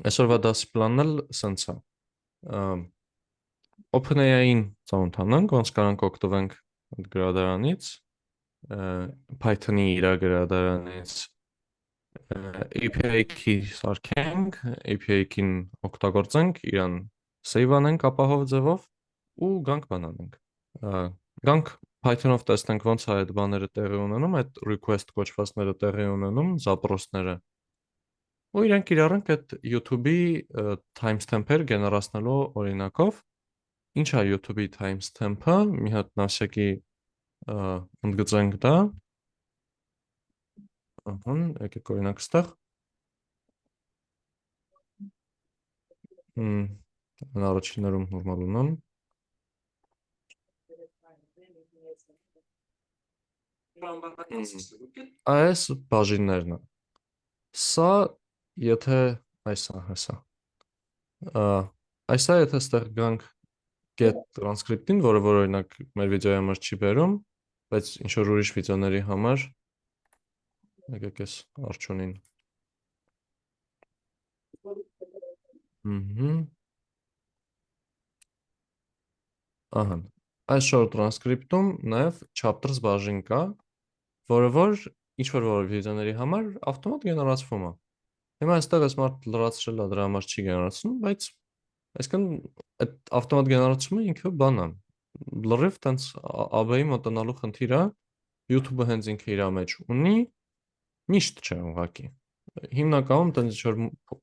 Այսօրվա դասի պլանն էլ սենց է։ Ամ, OpenAI-ին ծանոթ անանք, ոնց կարանք օգտվենք այդ գրադարանից, Python-ի իր գրադարանից, API key սարքենք, API key-ն օգտագործենք, իրան save անենք ապահով ձևով ու գանք բան անենք։ Գանք Python-ով տեսնենք ոնց է այդ բաները տեղի ունենում, այդ request կոչվածները տեղի ունենում, zaprosները։ Ու իրենք կիրառենք այդ YouTube-ի timestamp-եր գեներացնելու օրինակով։ Ինչ է YouTube-ի timestamp-ը, մի հատ նասյակի ընդգծենք դա, եկեք օրինակ ստեղ, առաջիններում նորմալ ունեմ, այս բաժիններն է, սա եթե այս է, հեսա, այս է եթե ստեղ գանք get transcript-ին, որը որ օրինակ մեր վիդեոյի համար չի բերում, բայց ինչ-որ ուրիշ վիդեոների համար, եկեք ես արջունին, ահան, այս short transcript-ում նաև chapters բաժին կա, որը որ ինչ-որ վիդեոների համար ավտոմատ գեներացվում է։ Հիմա այստեղ ես մարդ լրացրել է, դրա համար չի գեներացնում, բայց այսքան այդ ավտոմատ գեներացումը ինքը բան է։ Լրիվ տենց AB-ի մոտենալու խնդիր է, YouTube-ը հենց ինքը իր մեջ ունի, միշտ չէ ուղղակի։ Հիմնականում տենց ինչ-որ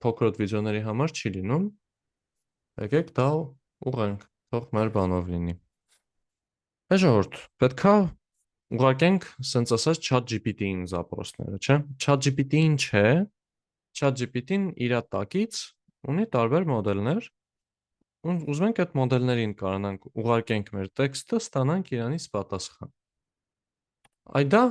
փոքրոտ վիդեոների համար չի լինում։ Եկեք դա ուղենք, թող մեր բանով լինի։ Ժողովուրդ, պետքա ուղարկենք, սենց ասած, ChatGPT-ին զապրոսները, չէ։ ChatGPT-ին չէ, ChatGPT-ին իր տակից ունի տարբեր մոդելներ, ուզում ենք այդ մոդելներին կարողանանք ուղարկենք մեր տեքստը, ստանանք իրանից պատասխան։ Այդա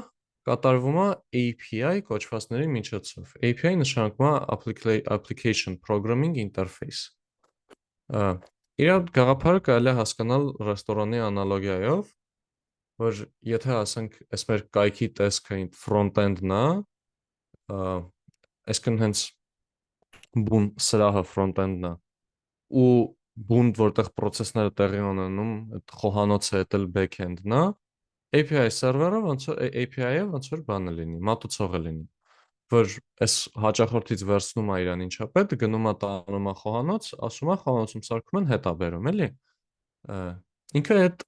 կատարվում է API կոչվածների միջոցով։ API նշանակում է Application Programming Interface։ Իր գաղափարը կարելի է հասկանալ ռեստորանի անալոգիայով, որ եթե ասենք, այս մեր կայքի տեսքը front-end-ն է, այսքան հենց բուն սրահը front-end-ն է, ու բուն, որտեղ պրոցեսները տեղի ունենում, այդ խոհանոցը հետ էլ back-end-ն է, API սերվերը API-ը ոնց որ բանը լինի, մատուցողը լինի, որ այս հաճախորդից վերցնում է իրան ինչա պետք, գնում է տանում է խոհանոց, ասում է խոհանոցում սարքում են հետ է բերում, էլի։ Ինքը այդ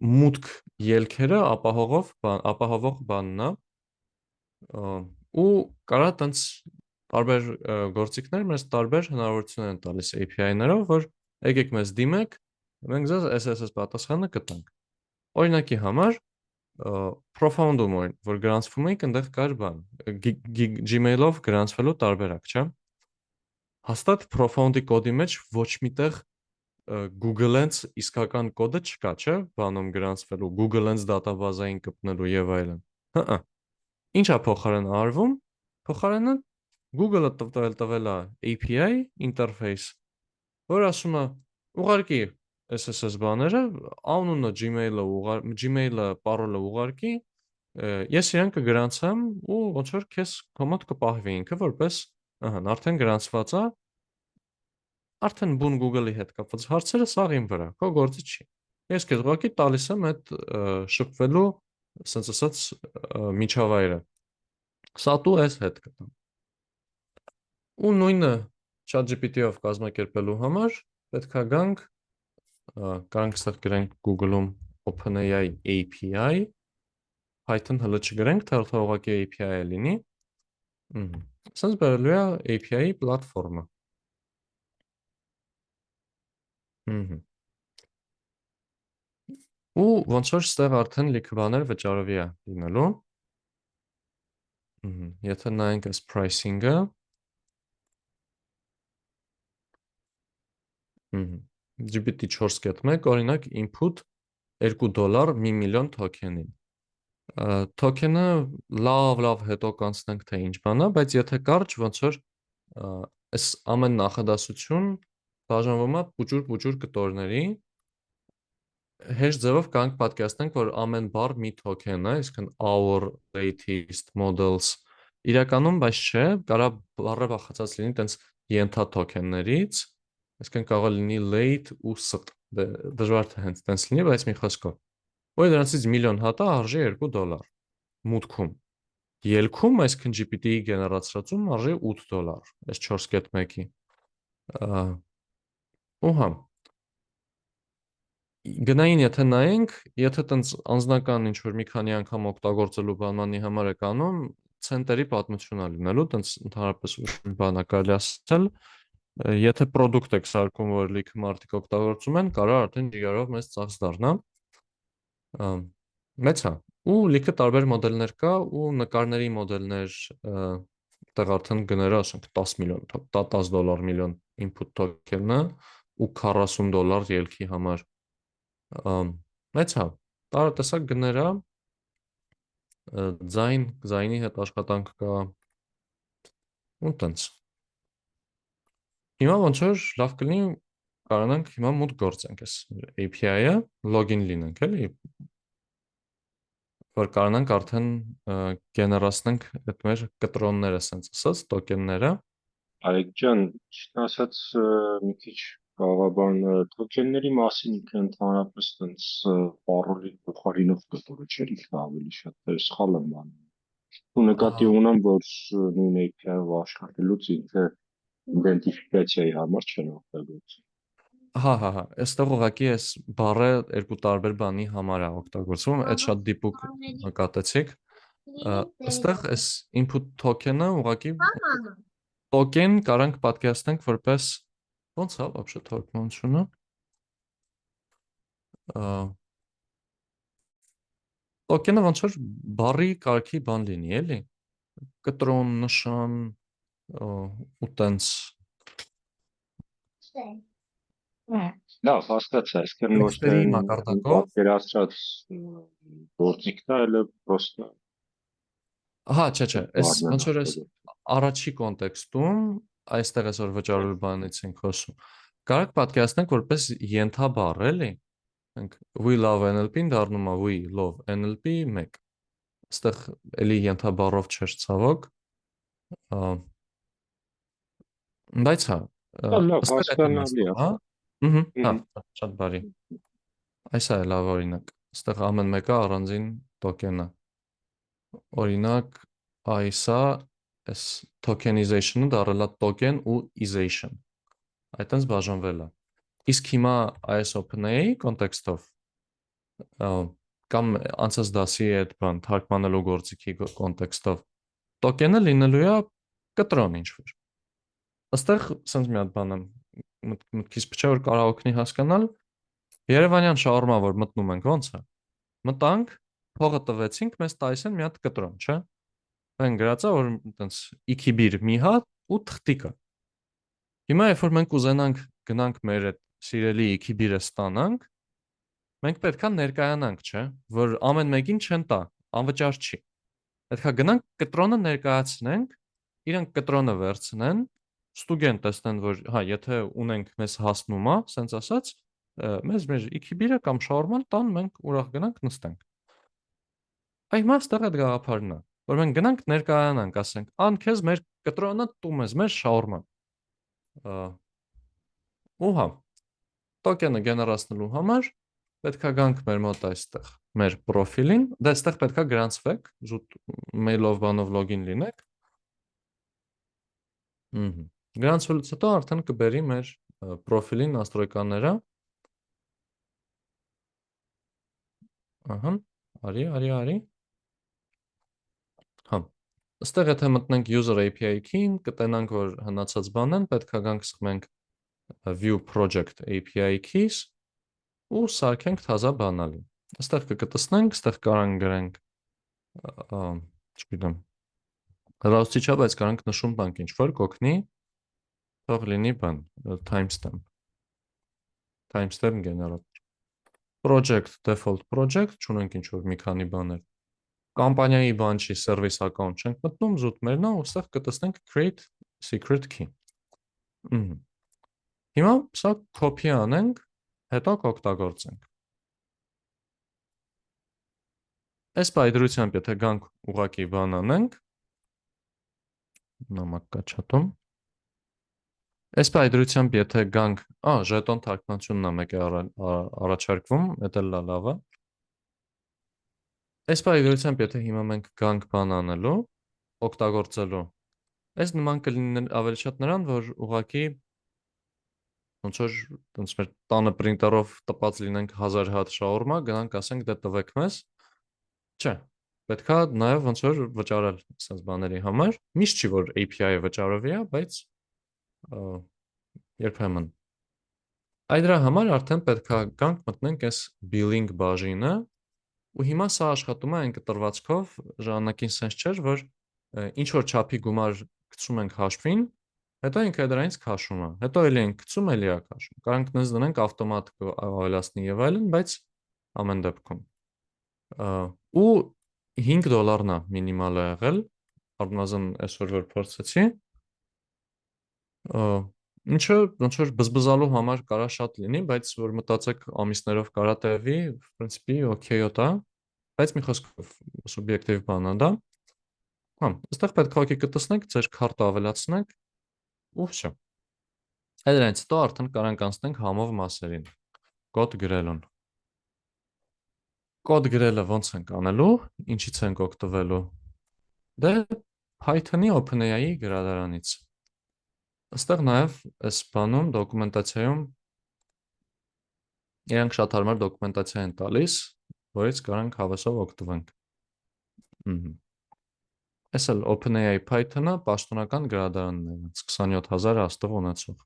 մուտք ելքերը ապահովող բանն է, ու կարա տենց տարբեր գործիքներ մեզ տարբեր հնարավորություններ են տալիս API-ներով, որ եկեք մեզ դիմեք, մենք ձեզ SSS պատասխանը կտանք։ Օրինակի համար Profound-ում որ գրանցվում էինք, այնտեղ կար բան, Gmail-ով գրանցվելու տարբերակ, չէ։ Հաստատ Profound-ի կոդի մեջ ոչ միտեղ Google-ենց իսկական կոդը չկա, չէ, բանում գրանցվելու, Google-ենց դատաբազային կպնելու եւ այլն։ Հա։ Ինչ է փոխարեն արվում։ Փոխարենը Google-ը տվել է API interface, որ ասում է ուղարկի SSS բաները, անունը Gmail-ը, parole-ը ուղարկի, ես իրան կգրանցեմ ու ոնց որ քեզ քո մոտ կպահվի ինքը որպես, ահա, արդեն գրանցված է, արդեն բուն Google-ի հետ կապված հարցերը սաղ իմ վրա, քո գործը չի։ Ես քեզ ուղղակի տալիս եմ այդ շփվելու, ասենց ասած, միջավայրը։ Սատու էս հետ կտամ։ Ու նույնը ChatGPT-ով կազմակերպելու համար պետքա գանք, կարանք ստեղ գրենք Google-ում OpenAI API, Python հլը չգրենք, թե ուղղակի API-ը լինի։ Սենց բերելու է API-ի պլատֆորմը։ Ու ոնց որ ստեղ արդեն լիքը բաներ վճարովի է լինելու։ Եթե նայենք այս pricing-ը, GPT-4.1 օրինակ input $2 1 միլիոն թոքենին։ Թոքենը լավ հետո կանցնենք թե ինչ բան է, բայց եթե կարճ ոնց որ այս ամեն նախադասություն բաժանվում է փուճուր կտորների, հեշտ ձևով կանք պատկերացնենք, որ ամեն բառ մի թոքեն է, այսինքն our, latest, models, իրականում, բայց չէ, կարա բառը բախացած լինի տենց ենթաթոքեններից, այսինքն կարող է լինի late ու st, դժվար թե հենց տենց լինի, բայց մի խոսքով, որ դրանցից միլիոն հատը արժի $2 մուտքում։ Ելքում, այսինքն GPT-ի գեներացրածում արժի $8, այս 4.1-ի։ Ու հա, գնային եթե նայենք, եթե տենց անձնական ինչ-որ մի քանի անգամ օգտագործելու բանանի համար եք անում, ցենտերի պատմություն է լինելու, տենց ընդհանրապես ուրիշ բան է կարելի ասել, եթե product եք սարքում, որ լիքը մարդիկ օգտագործում են, կարող արդեն ժիգարով մեծ ծախս դառնա։ Մեծ է։ Ու լիքը տարբեր մոդելներ կա ու նկարների մոդելներ, այդտեղ արդեն գները, ասենք 10 միլիոն, $10 միլիոն input token-ը ու $40 ելքի համար։ Մեծ է։ Տարատեսակ գները, ձայնի հետ աշխատանք կա ու տենց։ Հիմա ոնց որ լավ կլինի կարողանանք հիմա մուտք գործենք այս API-ը, login լինենք, էլի, որ կարողանանք արդեն գեներացնենք այդ մեր կտրոնները, ասենց ասած, տոկենները։ Արեգ ջան, ճիշտ ասած մի քիչ կաղաբան թոքենների մասին ինքը ընդհանրապես տենց պարոլի փոխարինող կտորը չէր, ինքը ավելի շատ սխալ եմ անում։ Ու նկատի ունեմ, որ նույն API-ով աշխատելուց ինքը իդենտիֆիկացիայի համար չեն օգտագործում։ Հա, այստեղ ուղղակի այս բառը երկու տարբեր բանի համար է օգտագործվում, այդ շատ դիպուկ նկատեցիք։ Այստեղ այս input token-ը ուղղակի token կարանք պատկերացնենք որպես ոնց է вообще թարգմանությունը։ Token-ը ոնց որ բառի կարգի բան լինի, էլի։ Կտրոն, նշան, ու տենց։ Լավ, հասկացա, այսինքն ոչ թե Տեքստերի մակարդակով։ պատկերացրած գործիքն է, այլ պրոստը Հա, չէ, այս բառն ոնց են որ այս առաջի կոնտեքստում, այստեղ այսօր վճարելու բանից ենք խոսում, կարող պատկերացնենք որպես ենթաբառ, էլի։ We love NLP-ն դառնում է we love NLP 1։ Այստեղ էլի ենթաբառով չէր ցավոք, բայց հա, լավ, այստեղ այդ է հասկանալի է։ նստում, հա։ Հա, շատ բարի։ Այս է լավ օրինակ։ Այստեղ ամեն մեկը առանձին տոկեն է։ Օրինակ, այսա այս tokenization-ը դառել է token ու ization։ Այդտենց բաժանվել է։ Իսկ հիմա այս OpenAI կոնտեքստով կամ անցած դասի այդ բան թարգմանելու գործիքի կոնտեքստով տոկենը լինելու է կտրոն ինչ-որ։ Այստեղ sense մի հատ բան եմ մտքից փչա որ կարող օգնի հասկանալ Երևանյան շաուրմա որ մտնում ենք ոնց է։ Մտանք, փողը տվեցինք, մեզ տալիս են մի հատ կտրոն, չէ՞։ Այն գրած է որ այտենց իքիբիր մի հատ ու թղթիկը։ Հիմա երբ որ մենք ուզենանք գնանք մեր այդ սիրելի իքիբիրը ստանանք, մենք պետքա ներկայանանք, չէ՞, որ ամեն մեկին չեն տա, անվճար չի։ Պետքա գնանք կտրոնը ներկայացնենք, իրանք կտրոնը վերցնեն, ստուգեն տեսնեն, որ հա, եթե ունենք մեզ հասնում է, սենց ասած, մեզ մեր իքիբիրը կամ շաուրման տան մենք ուրախ գնանք նստենք։ Այ հիմա ստեղ այդ գաղափարն է, որ մենք գնանք ներկայանանք, ասենք, ան քեզ մեր կտրոնը տում ես, մեր շաուրման։ Ու հա, տոկենը գեներացնելու համար պետքա գանք մեր մոտ այստեղ մեր պրոֆիլին, դե այստեղ պետքա գրանցվեք, զուտ մեյլով բանով լոգին լինեք։ Գրանցվելուց հետո արդեն կբերի մեր պրոֆիլին настройկաները։ Ահա, արի։ Հա։ Այստեղ եթե մտնենք user API key-ին, կտենանք, որ հնացած բանն պետքա գանք սխմենք view project API keys ու սարքենք թազա բանալի։ Այստեղ կկտցնենք, այստեղ կարանք գրենք, չգիտեմ, հեռախոսի չափ, բայց կարանք նշում տանք ինչ-որ կօգնի, թող լինի բան, timestamp գեներատոր։ Project, default project, չունենք ինչ-որ մի քանի բաներ։ Կամպանիայի բան չի, service account չենք մտնում, զուտ մերն է, ու այստեղ կտցնենք create secret key։ Հիմա սա copy անենք, հետո կօգտագործենք։ Այս բայդրությամբ եթե գանք ուղակի բան անենք, նամակ կա չաթում, Այս պայդրությամբ եթե գանք, ժետոն թարգմանությունն է մեկ է առաջարկվում, դա լավ է։ Այս պայդրությամբ եթե հիմա մենք գանք բան անելու, օգտագործելու, այս նման կլինի ավելի շատ նրան, որ ուղղակի ոնց որ ոնց մեր տանը պրինտերով տպած լինենք 1000 հատ շաուրմա, գնանք ասենք դե տվեք մեզ, չէ։ Պետքա նաև ոնց որ վճարել sense բաների համար։ Միշտ չի որ API-ը վճարովի է, բայց երբեմն։ Այդ դրա համար արդեն պետքա գանք մտնենք այս billing բաժինը, ու հիմա սա աշխատում է այն կտրվածքով, ժամանակին sense չէր, որ ինչ որ չափի գումար գցում ենք հաշվին, հետո ինքը դրանից քաշում է։ Հետո էլի ենք գցում, էլի է քաշում։ Կարանք նենց դնենք ավտոմատ ավելացնի եւ այլն, բայց ամեն դեպքում ու $5 է մինիմալը եղել, առնվազն այսօր որ փորձեցի, ինչը ոնց որ բզբզալու համար կարա շատ լինի, բայց որ մտածեք ամիսներով կարա տևի, в принципе, օքեյոտ է, բայց մի խոսքով սուբյեկտիվ բան է դա։ Այստեղ պետք է օքեյ կտեսնեք, ձեր քարտը ավելացնեք ու վсё։ Այդ դրանից հետո արդեն կարանք անցնենք համով մասերին։ Կոդ գրելուն։ Կոդ գրելը ոնց ենք անելու, ինչից ենք օգտվելու։ Դե Python-ի OpenAI-ի գրադարանից։ Այստեղ նաև այս բանում դոկումենտացիայում իրանք շատ հարմար դոկումենտացիա են տալիս, որից կարանք հավեսով օգտվենք։ Այս էլ OpenAI Python-ը պաշտոնական գրադարանն է, 27000 աստղ ունեցող։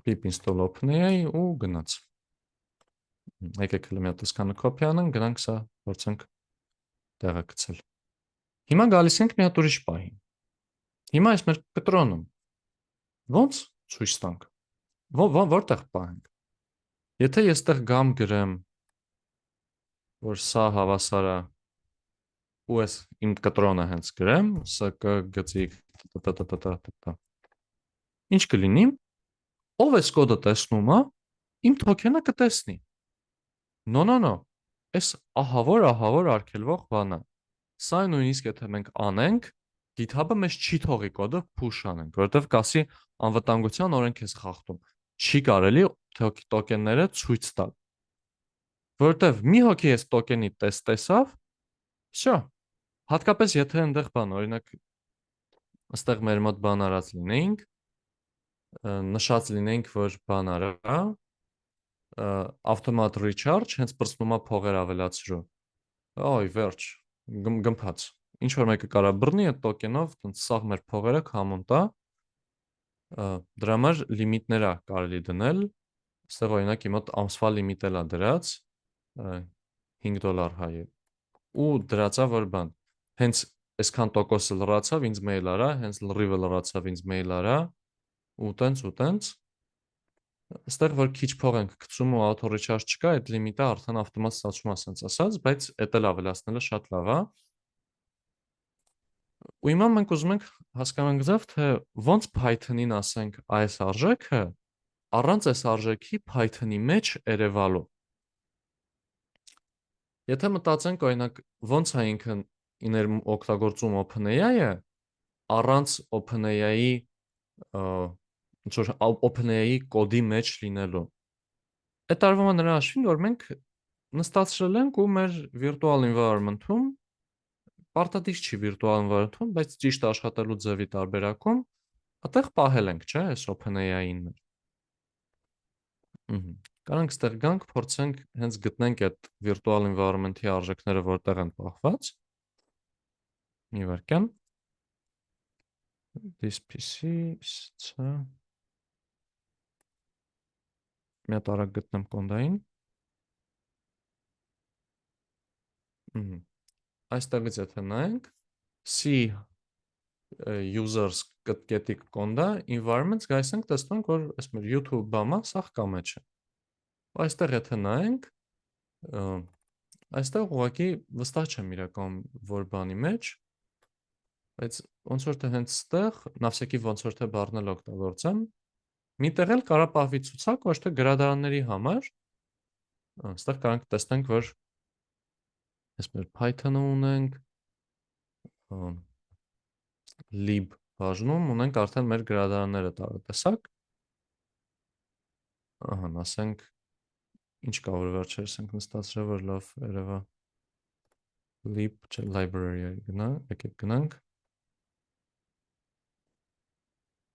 Pip install OpenAI ու գնաց։ Եկեք հələ մի հատ սկանը կոպի անենք, գնանք սա փորձենք տեղը գցել։ Հիմա գալիս ենք մի հատ ուրիշ պահին։ Հիմա այս մեր կտրոնում ո՞նց ցույց տանք։ Որտեղ պահենք։ Եթե ես տեղ գամ գրեմ, որ սա հավասար է ու ես իմ կտրոնը հենց գրեմ, SK գծիկ տտտտտտ։ Ինչ կլինի։ Ով էս կոդը տեսնում է, իմ թոքենը կտեսնի։ No։ Այս ահավոր արգելվող բանը։ Սա նույնիսկ եթե մենք անենք, GitHub-ը մեզ չի թողի կոդը push անենք, որովհետև կասի անվտանգության օրենք ես խախտում։ Չի կարելի տոկենները ցույց տալ։ Որովհետև մի հոգի այս տոկենի տեսավ, վсё։ Հատկապես եթե այնտեղ բան, օրինակ, այստեղ մեր մոտ բան արած լինեինք, նշած լինեինք, որ բան արա, automat recharge, հենց պրծնում է փողեր ավելացրու։ Օй, վերջ, գմփաց։ Ինչ որ մեկը կարա բռնի այդ տոկենով, տենց սաղ մեր փողերը կամոն տա, դրա համար լիմիտներ է կարելի դնել, այստեղ օրինակ իմ մոտ ամսվա լիմիտ էլ է դրած, $5 հայ ու դրածա որ բան, հենց այսքան տոկոսը լրացավ, ինձ մեյլ արա, հենց լրիվը լրացավ, ինձ մեյլ արա, ու տենց, այստեղ որ քիչ փող ենք գցում ու auto recharge չկա, այդ լիմիտը արդեն ավտոմատ ստացվում է ասենց ասած, բայց էդ էլ ավելացնելը շատ լավ է։ Ու հիմա մենք ուզում ենք հասկանանք ձև, թե ոնց Python-ին ասենք այս արժեքը առանց այս արժեքի Python-ի մեջ երևալու։ Եթե մտածենք օրինակ ոնց է ինքը իներ օգտագործում OpenAI-ը առանց OpenAI-ի ինչ որ OpenAI-ի կոդի մեջ լինելու։ Այդ տարվում է նրա հաշվին, որ մենք նստացրել ենք ու մեր virtual environment-ում պարտադիր չի virtual environment-ում, բայց ճիշտ աշխատելու ձևի տարբերակում այդտեղ պահել ենք, չէ՞, այս OpenAI-ին մեր։ Կարանք ստեղ գանք, փորձենք հենց գտնենք այդ virtual environment-ի արժեքները որտեղ են պահված։ Մի վարքյան։ This PC, սա։ Մի հատ արագ գտնեմ կոնդային։ Այստեղից եթե նայենք, C users կետիկ կոնդա, environments գայս ենք տեսնում ենք, որ այս մեր YouTube բամա սաղ կա մեջ է։ Այստեղ եթե նայենք, այստեղ ուղղակի վստահ չեմ իրական որ բանի մեջ, բայց ոնց որ թե հենց ստեղ, նավսեկի ոնց որ թե բառն էլ օգտագործեմ, միտեղ էլ կարա պահվի ցուցակ, ոչ թե գրադարանների համար, այստեղ կարանք տեսնենք, որ այս մեր Python-ը ունենք, lib բաժնում ունենք արդեն մեր գրադարանները տարատեսակ։ Ահա, ասենք ինչ կա որ վերջերս ենք նստացրել, որ լավ երևա lib չէ library-ը եկեք գնանք։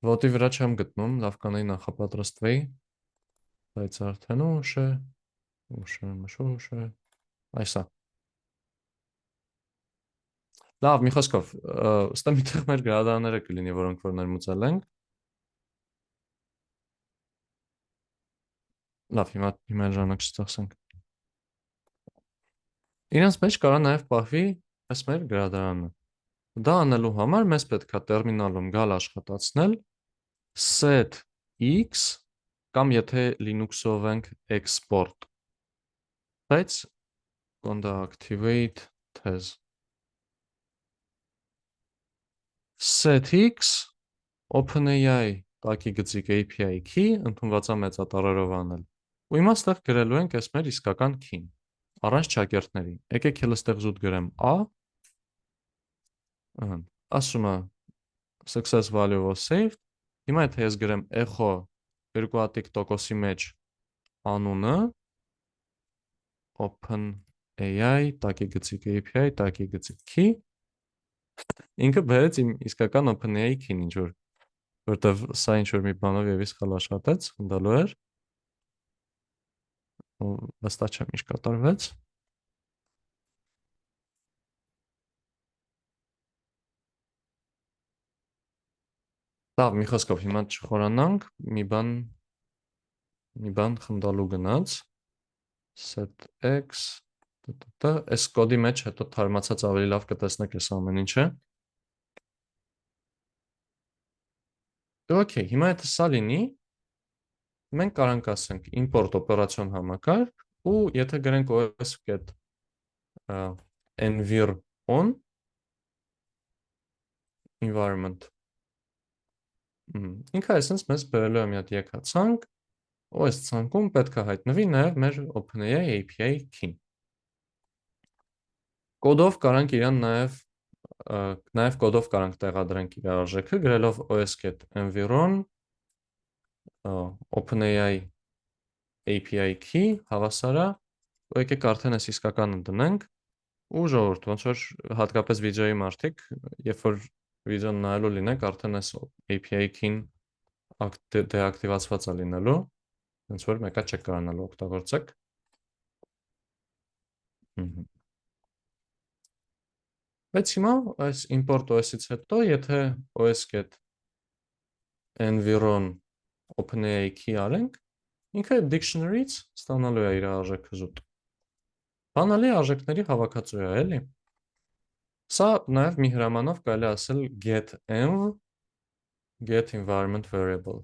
Ոտի վրա չեմ գտնում, լավ կանեի նախապատրաստվեի, բայց արդեն ուշ է, այսա։ Լավ, մի խոսքով, ստե միտեղ մեր գրադարանները կլինի, որոնք որ ներմուծել ենք։ Լավ, հիմա ժամանակ չստեղծենք։ Իրենց մեջ կարա նաև պահվի այս մեր գրադարանը։ Դա անելու համար մեզ պետք է տերմինալում գալ աշխատացնել set x կամ եթե Linux-ով ենք export, բայց կոնդա activate tez set x OpenAI տակի գծիկ API key ընդունվածա մեծատառերով անել։ Ու հիմա ստեղ գրելու ենք այս մեր իսկական key-ն, առանց ճակերտների։ Եկեք էլ ստեղ զուտ գրեմ a, ասում է success value was saved, հիմա եթե ես գրեմ echo 2%-ի մեջ անունը, OpenAI տակի գծիկ API տակի գծիկ key, ինքը բերեց իմ իսկական OpenAI key-ն, ինչ որ որտեվ սա ինչ որ մի բանով եւի սխալ աշխատեց, խնդալու էր։ Ու վստահ չեմ ինչ կատարվեց։ Լավ, մի խոսքով հիմա չխորանանք, մի բան խնդալու գնաց set x այս կոդի մեջ հետո թարմացած ավելի լավ կտեսնեք այս ամեն ինչը։ Okay, հիմա եթե սա լինի, մենք կարանք ասենք import օպերացիոն համակարգ ու եթե գրենք os.envir on environment ինքը այսպես մեզ բերելու է մի հատ եկացանք, ու այս ցանկում պետք է հայտնվի նաև մեր OpenAI API key-ն։ Կոդով կարանք իրան նաև կոդով կարանք տեղադրենք իր արժեքը, գրելով os.environ OpenAI API key հավասարա, ու եկեք արդեն այս իսկականը դնենք, ու ժողովուրդ, ոնց որ հատկապես վիդեոյի մարդիկ, երբ որ վիդեոն նայելու լինեք, արդեն այս API key-ն դեակտիվացված է լինելու, ոնց որ մեկա չեք կարողանալու օգտագործեք։ Բայց հիմա այս import OS-ից հետո, եթե os.environ OpenAI key արենք, ինքը dictionary-ից ստանալու է իր արժեքը զուտ։ Բանալի արժեքների հավաքածու է, էլի։ Սա նաև մի հրամանով կարելի ասել get-env, get environment variable։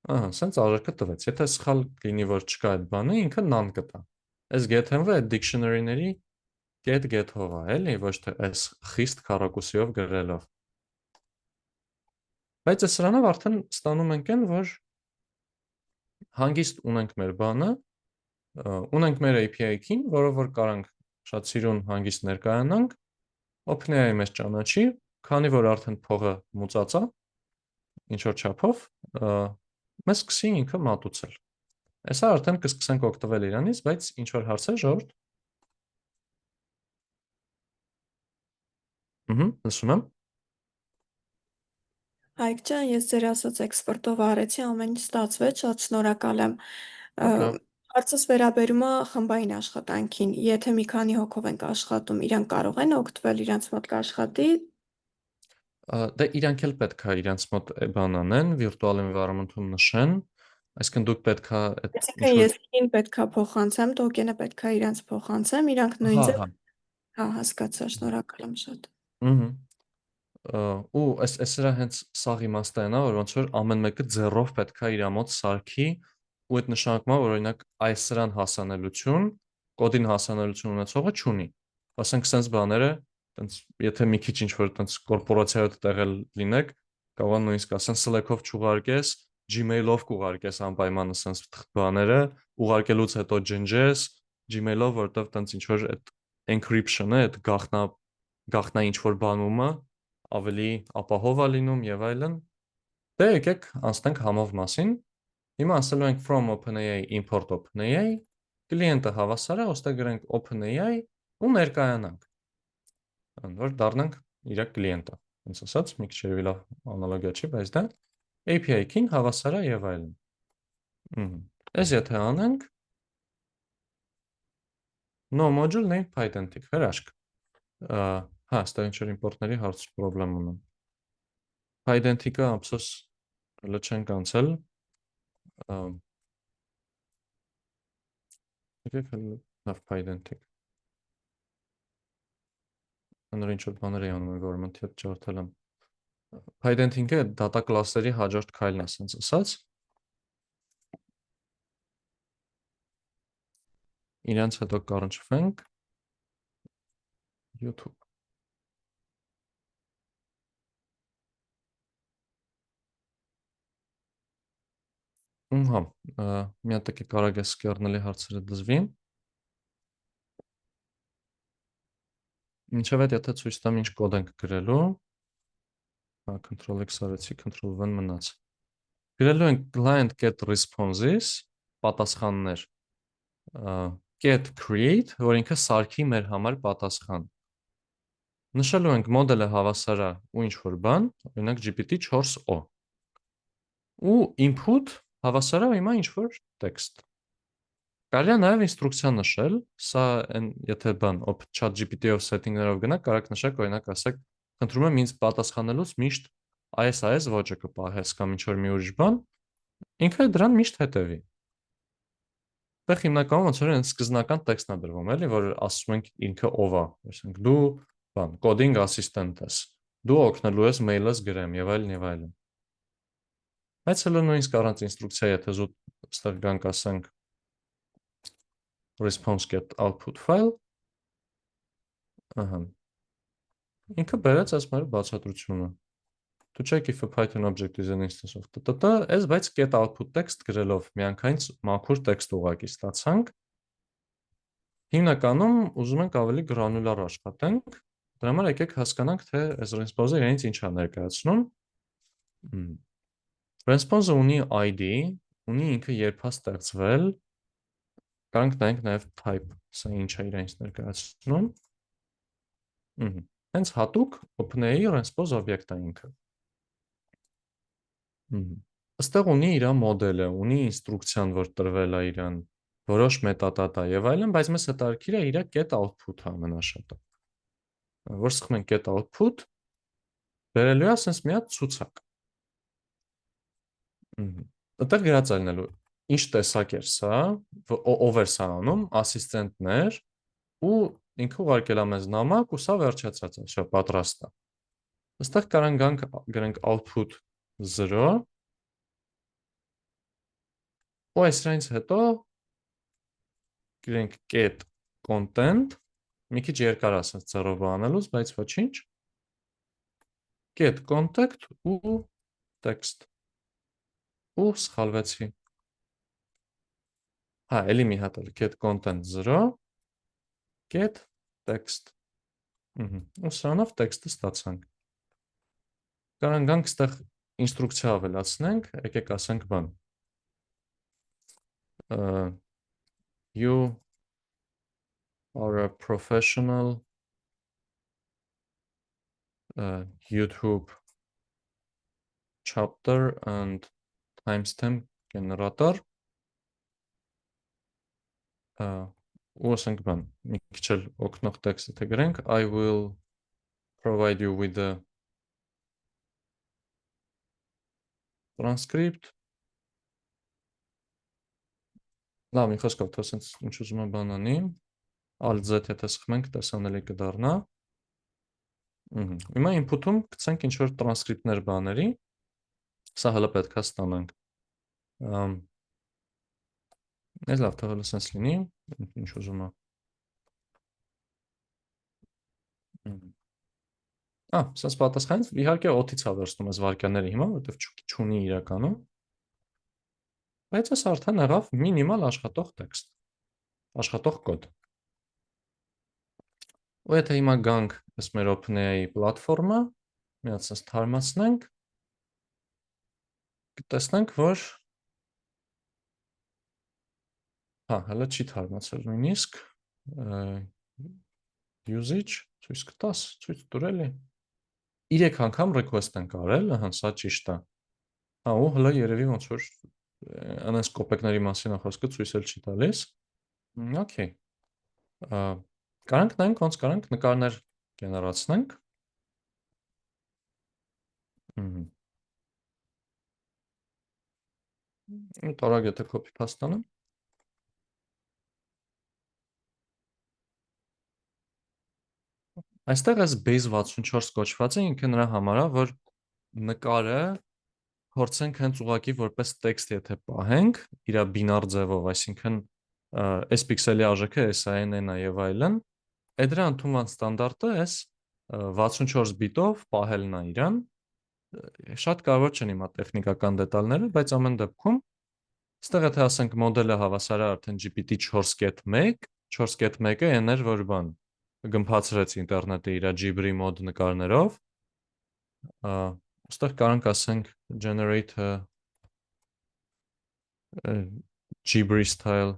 Ահա, սենց արժեքը տվեց։ Եթե սխալ լինի, որ չկա այդ բանը, ինքը none կտա։ Այս get-env-ը այդ dictionary-ների get-hով է, էլի, ոչ թե այս խիստ քառակուսիով գրելով։ Բայց այս սրանով արդեն ստանում ենք այն, որ հանգիստ ունենք մեր բանը, ունենք մեր API key-ն, որով որ կարանք շատ սիրուն հանգիստ ներկայանանք, OpenAI մեզ ճանաչի, քանի որ արդեն փողը մուծած է, ինչ որ չափով, մեզ սկսի ինքը մատուցել։ Այսա արդեն կսկսենք օգտվել իրանից, բայց ինչ որ հարցեր ժողովուրդ։ Լսում եմ։ Հայկ ջան, ես ձեր ասած էքսպորտով արեցի, ամեն ինչ ստացվեց, շատ շնորհակալ եմ։ Լավ։ Հարցս վերաբերում է խմբային աշխատանքին։ Եթե մի քանի հոգով ենք աշխատում, իրանք կարող են օգտվել, իրանց մոտ կաշխատի։ Դե իրանք էլ պետք է իրանց մոտ բան անեն, virtual environment-ում նշեն, այսինքն դուք պետք է Այսինքն ես ին պետքա փոխանցեմ, տոկենը պետքա իրանց փոխանցեմ, իրանք նույն ձև։ Հա, հասկացա, շնորհակալ եմ շատ։ Ու այս սրա հենց սաղ իմաստը է նա, որ ոնց որ ամեն մեկը ձեռով պետք է իր մոտ սարքի, ու այդ նշանակում է, որ օրինակ այս սրան հասանելություն, կոդին հասանելություն ունեցողը չունի։ Ասենք sense բաները, տենց եթե մի քիչ ինչ որ տենց կորպորացիայով տեղել լինեք, կարող է նույնիսկ ասեն Slack-ով չուղարկես, Gmail-ով կուղարկես անպայման sense բաները, ուղարկելուց հետո ջնջես Gmail-ով, որտեղ տենց ինչ որ այդ encryption-ը, այդ գաղտնա ինչ որ բանումը ավելի ապահով է լինում եւ այլն։ Դե եկեք անցնենք համով մասին։ Հիմա ասելու ենք from OpenAI import OpenAI, կլիենտը հավասար է, ոստե գրենք OpenAI ու ներկայանանք, որ դառնանք իր կլիենտը։ Հենց ասած, մի քիչ երևի լավ անալոգիա չի, բայց դա API-քին հավասար է եւ այլն։ Այս եթե անենք no module name identity հրաշք։ Հա, ստեղ ինչ-որ իմպորտների հարց պրոբլեմ ունեմ։ Identity-ը ափսոս հələ չենք անցել։ Եկեք լավ identity։ Անոր ինչ-որ բաներ անում եմ, որ մտի հետ ջարդել եմ։ Identity-ը data class-երի հաջորդ քայլն է, ասենց ասած։ Իրանց հետո կառնչվենք YouTube։ Հա, մի հատ եկեք արագ էս կեռնելի հարցերը դզվի։ Ինչև այդ եթե ցույց տամ ինչ կոդ ենք գրելու, հա, Ctrl-X արեցի, Ctrl-V մնաց։ Գրելու ենք client get responses, պատասխաններ, get create, որ ինքը սարքի մեր համար պատասխան։ Նշելու ենք մոդելը հավասար է ու ինչ-որ բան, օրինակ GPT-4o։ Ու input հավասար է հիմա ինչ-որ text։ Կարելի է նաև ինստրուկցիա նշել, սա եթե բան ChatGPT-ով setting-ներով գնաք, կարաք նշեք, օրինակ ասեք, խնդրում եմ ինձ պատասխանելուց միշտ այս ոճը կպահես կամ ինչ-որ մի ուրիշ բան, ինքը դրան միշտ հետևի։ Այդտեղ հիմնականում ոնց որ այն սկզբնական տեքստն է դրվում, էլի, որ ասում ենք ինքը ով է, ասենք դու բան, coding assistant ես, դու օգնելու ես mail-ս գրեմ եւ այլն եւ այլն։ Բայց հələ նույնիսկ առանց ինստրուկցիա, եթե զուտ ստեղ գանք ասենք response get output file, ահա։ Ինքը բերեց այս մեր բացատրությունը։ To check if a Python object is an instance of այս բայց get output text գրելով միանգամից մաքուր տեքստ ուղղակի ստացանք։ Հիմնականում ուզում ենք ավելի գրանուլար աշխատենք, դրա համար եկեք հասկանանք, թե այս response-ը իրենից ինչ է ներկայացնում։ Response-ը ունի ID, ունի ինքը երբ է ստեղծվել, կարանք նայենք նաև type, սա ինչ է իրենից ներկայացնում։ Հենց հատուկ OpenAI response օբյեկտ է ինքը։ Այստեղ ունի իր մոդելը, ունի ինստրուկցիան, որ տրվել է իրան, որոշ մետադատա եւ այլն, բայց մեզ հետաքրքիր է իր get output-ը ամենաշատը։ Որ սխմենք get output, բերելու է ասես մի հատ ցուցակ։ Այդտեղ գրած ալնելու ինչ տեսակ էր սա, ով էր սա անում, ասիստենտներ ու ինքը ուղարկել է մեզ նամակ ու սա վերջացած է, շա պատրաստ է։ Այստեղ կարանք գրենք output 0 ու այսրանից հետո գրենք get content, մի քիչ երկար ասած ձեռով անելուց, բայց ոչինչ, get contact ու text ու սխալվեցի։ Հա, էլի մի հատ էլ get content 0, get text։ Ու սրանով տեքստը ստացանք։ Կարանք գանք ստեղ ինստրուկցիա ավելացնենք, եկեք ասենք բան։ You are a professional YouTube chapter and timestamp generator ու ասենք բան, մի քիչ էլ օգնող տեքստը թե գրենք, I will provide you with the transcript։ Լավ, մի խոսքով, թե ասենց ինչ ուզում եմ բան անի, Alt-Z եթե սխմենք, տեսանելի կդառնա։ Հիմա input-ում գցենք ինչ-որ տրանսկրիպտներ բաների, սա հələ պետք է ստանանք։ Այս լավ, թողել ասենց լինի, ինչ ուզում է։ Սենց պատասխանից, իհարկե օթից է վերցնում ես վարկյանները հիմա, որտեվ չունի իրականում, բայց այս արդեն եղավ մինիմալ աշխատող տեքստ, աշխատող կոդ։ Ու եթե հիմա գանք այս մեր OpenAI պլատֆորմը, միացած թարմացնենք, կտեսնենք, որ հələ չի թարմացել նույնիսկ usage ցույց կտաս, ցույց տուր էլի 3 անգամ request ենք արել, ահա սա ճիշտ է։ Հա, ու հələ երևի ոնց որ անես կոպեկների մասին է խոսքը ցույց էլ չի տալիս։ Okay։ Կարանք նայենք ոնց կարանք նկարներ գեներացնենք։ Տարագ եթե copy paste անեմ։ Այստեղ այս base 64 կոչվածը ինքը նրա համար է, որ նկարը փորձենք հենց ուղղակի որպես տեքստ եթե պահենք իր բինար ձևով, այսինքն այս պիքսելի արժեքը SIN-ն է եւ այլն, այդ դրա ընդունված ստանդարտը էս 64 բիտով պահելն է իրան։ Շատ կարևոր չեն հիմա տեխնիկական դետալները, բայց ամեն դեպքում այստեղ եթե ասենք մոդելը հավասար է արդեն GPT 4.1, 4.1-ը այն էր, որ բան գմփացրեց ինտերնետը իր Ջիբրի մոդ նկարներով, այստեղ կարանք ասենք generate Ջիբրի style,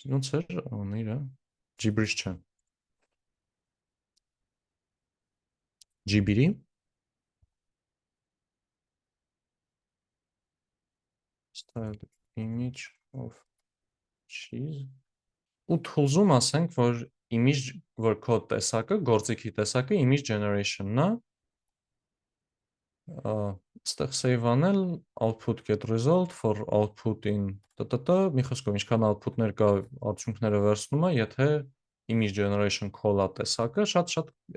ոնց էր անիրը, Ջիբրիշ չէ, Ջիբիրի, style image of cheese, ու tools-ում ասենք, որ image, որ code տեսակը, գործիքի տեսակը image generation-ն է, այստեղ save անել, output get result for output in մի խոսքով ինչքան output-ներ կա արդյունքները վերցնում է, եթե image generation call-ա տեսակը,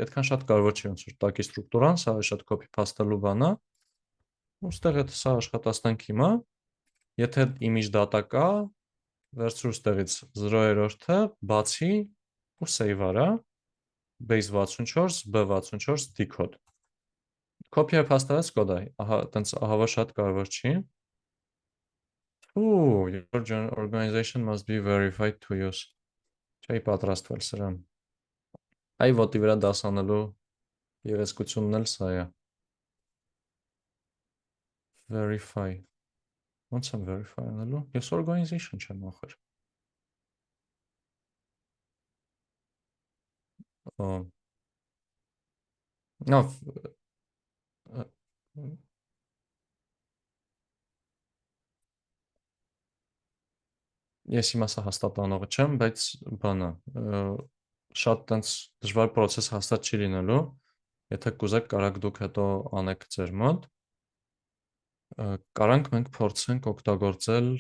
այդքան շատ կարևոր չի ոնց որ տակի ստրուկտուրան, սա շատ copy paste-ելու բան է, ուստեղ եթե սա աշխատացնենք հիմա, եթե image data կա, վերցրու ստեղից 0-րդը, բացի ու save արա, base 64, b64 decode։ Copy and paste-ած կոդ է, ահա շատ կարևոր չի։ Your organization must be verified to use։ Չէի պատրաստվել սրան։ Այ ոտի վրա դասանելու գեղեցկությունն էլ սա է։ Verify։ Ոնց եմ verify անելու։ Ես organization չեմ ախր։ Ես հիմա սա հաստատ անողը չեմ, բայց բանը, շատ տենց դժվար process հաստատ չի լինելու, եթե կուզեք կարաք դուք հետո անեք ձեր մոտ, կարանք մենք փորձենք օգտագործել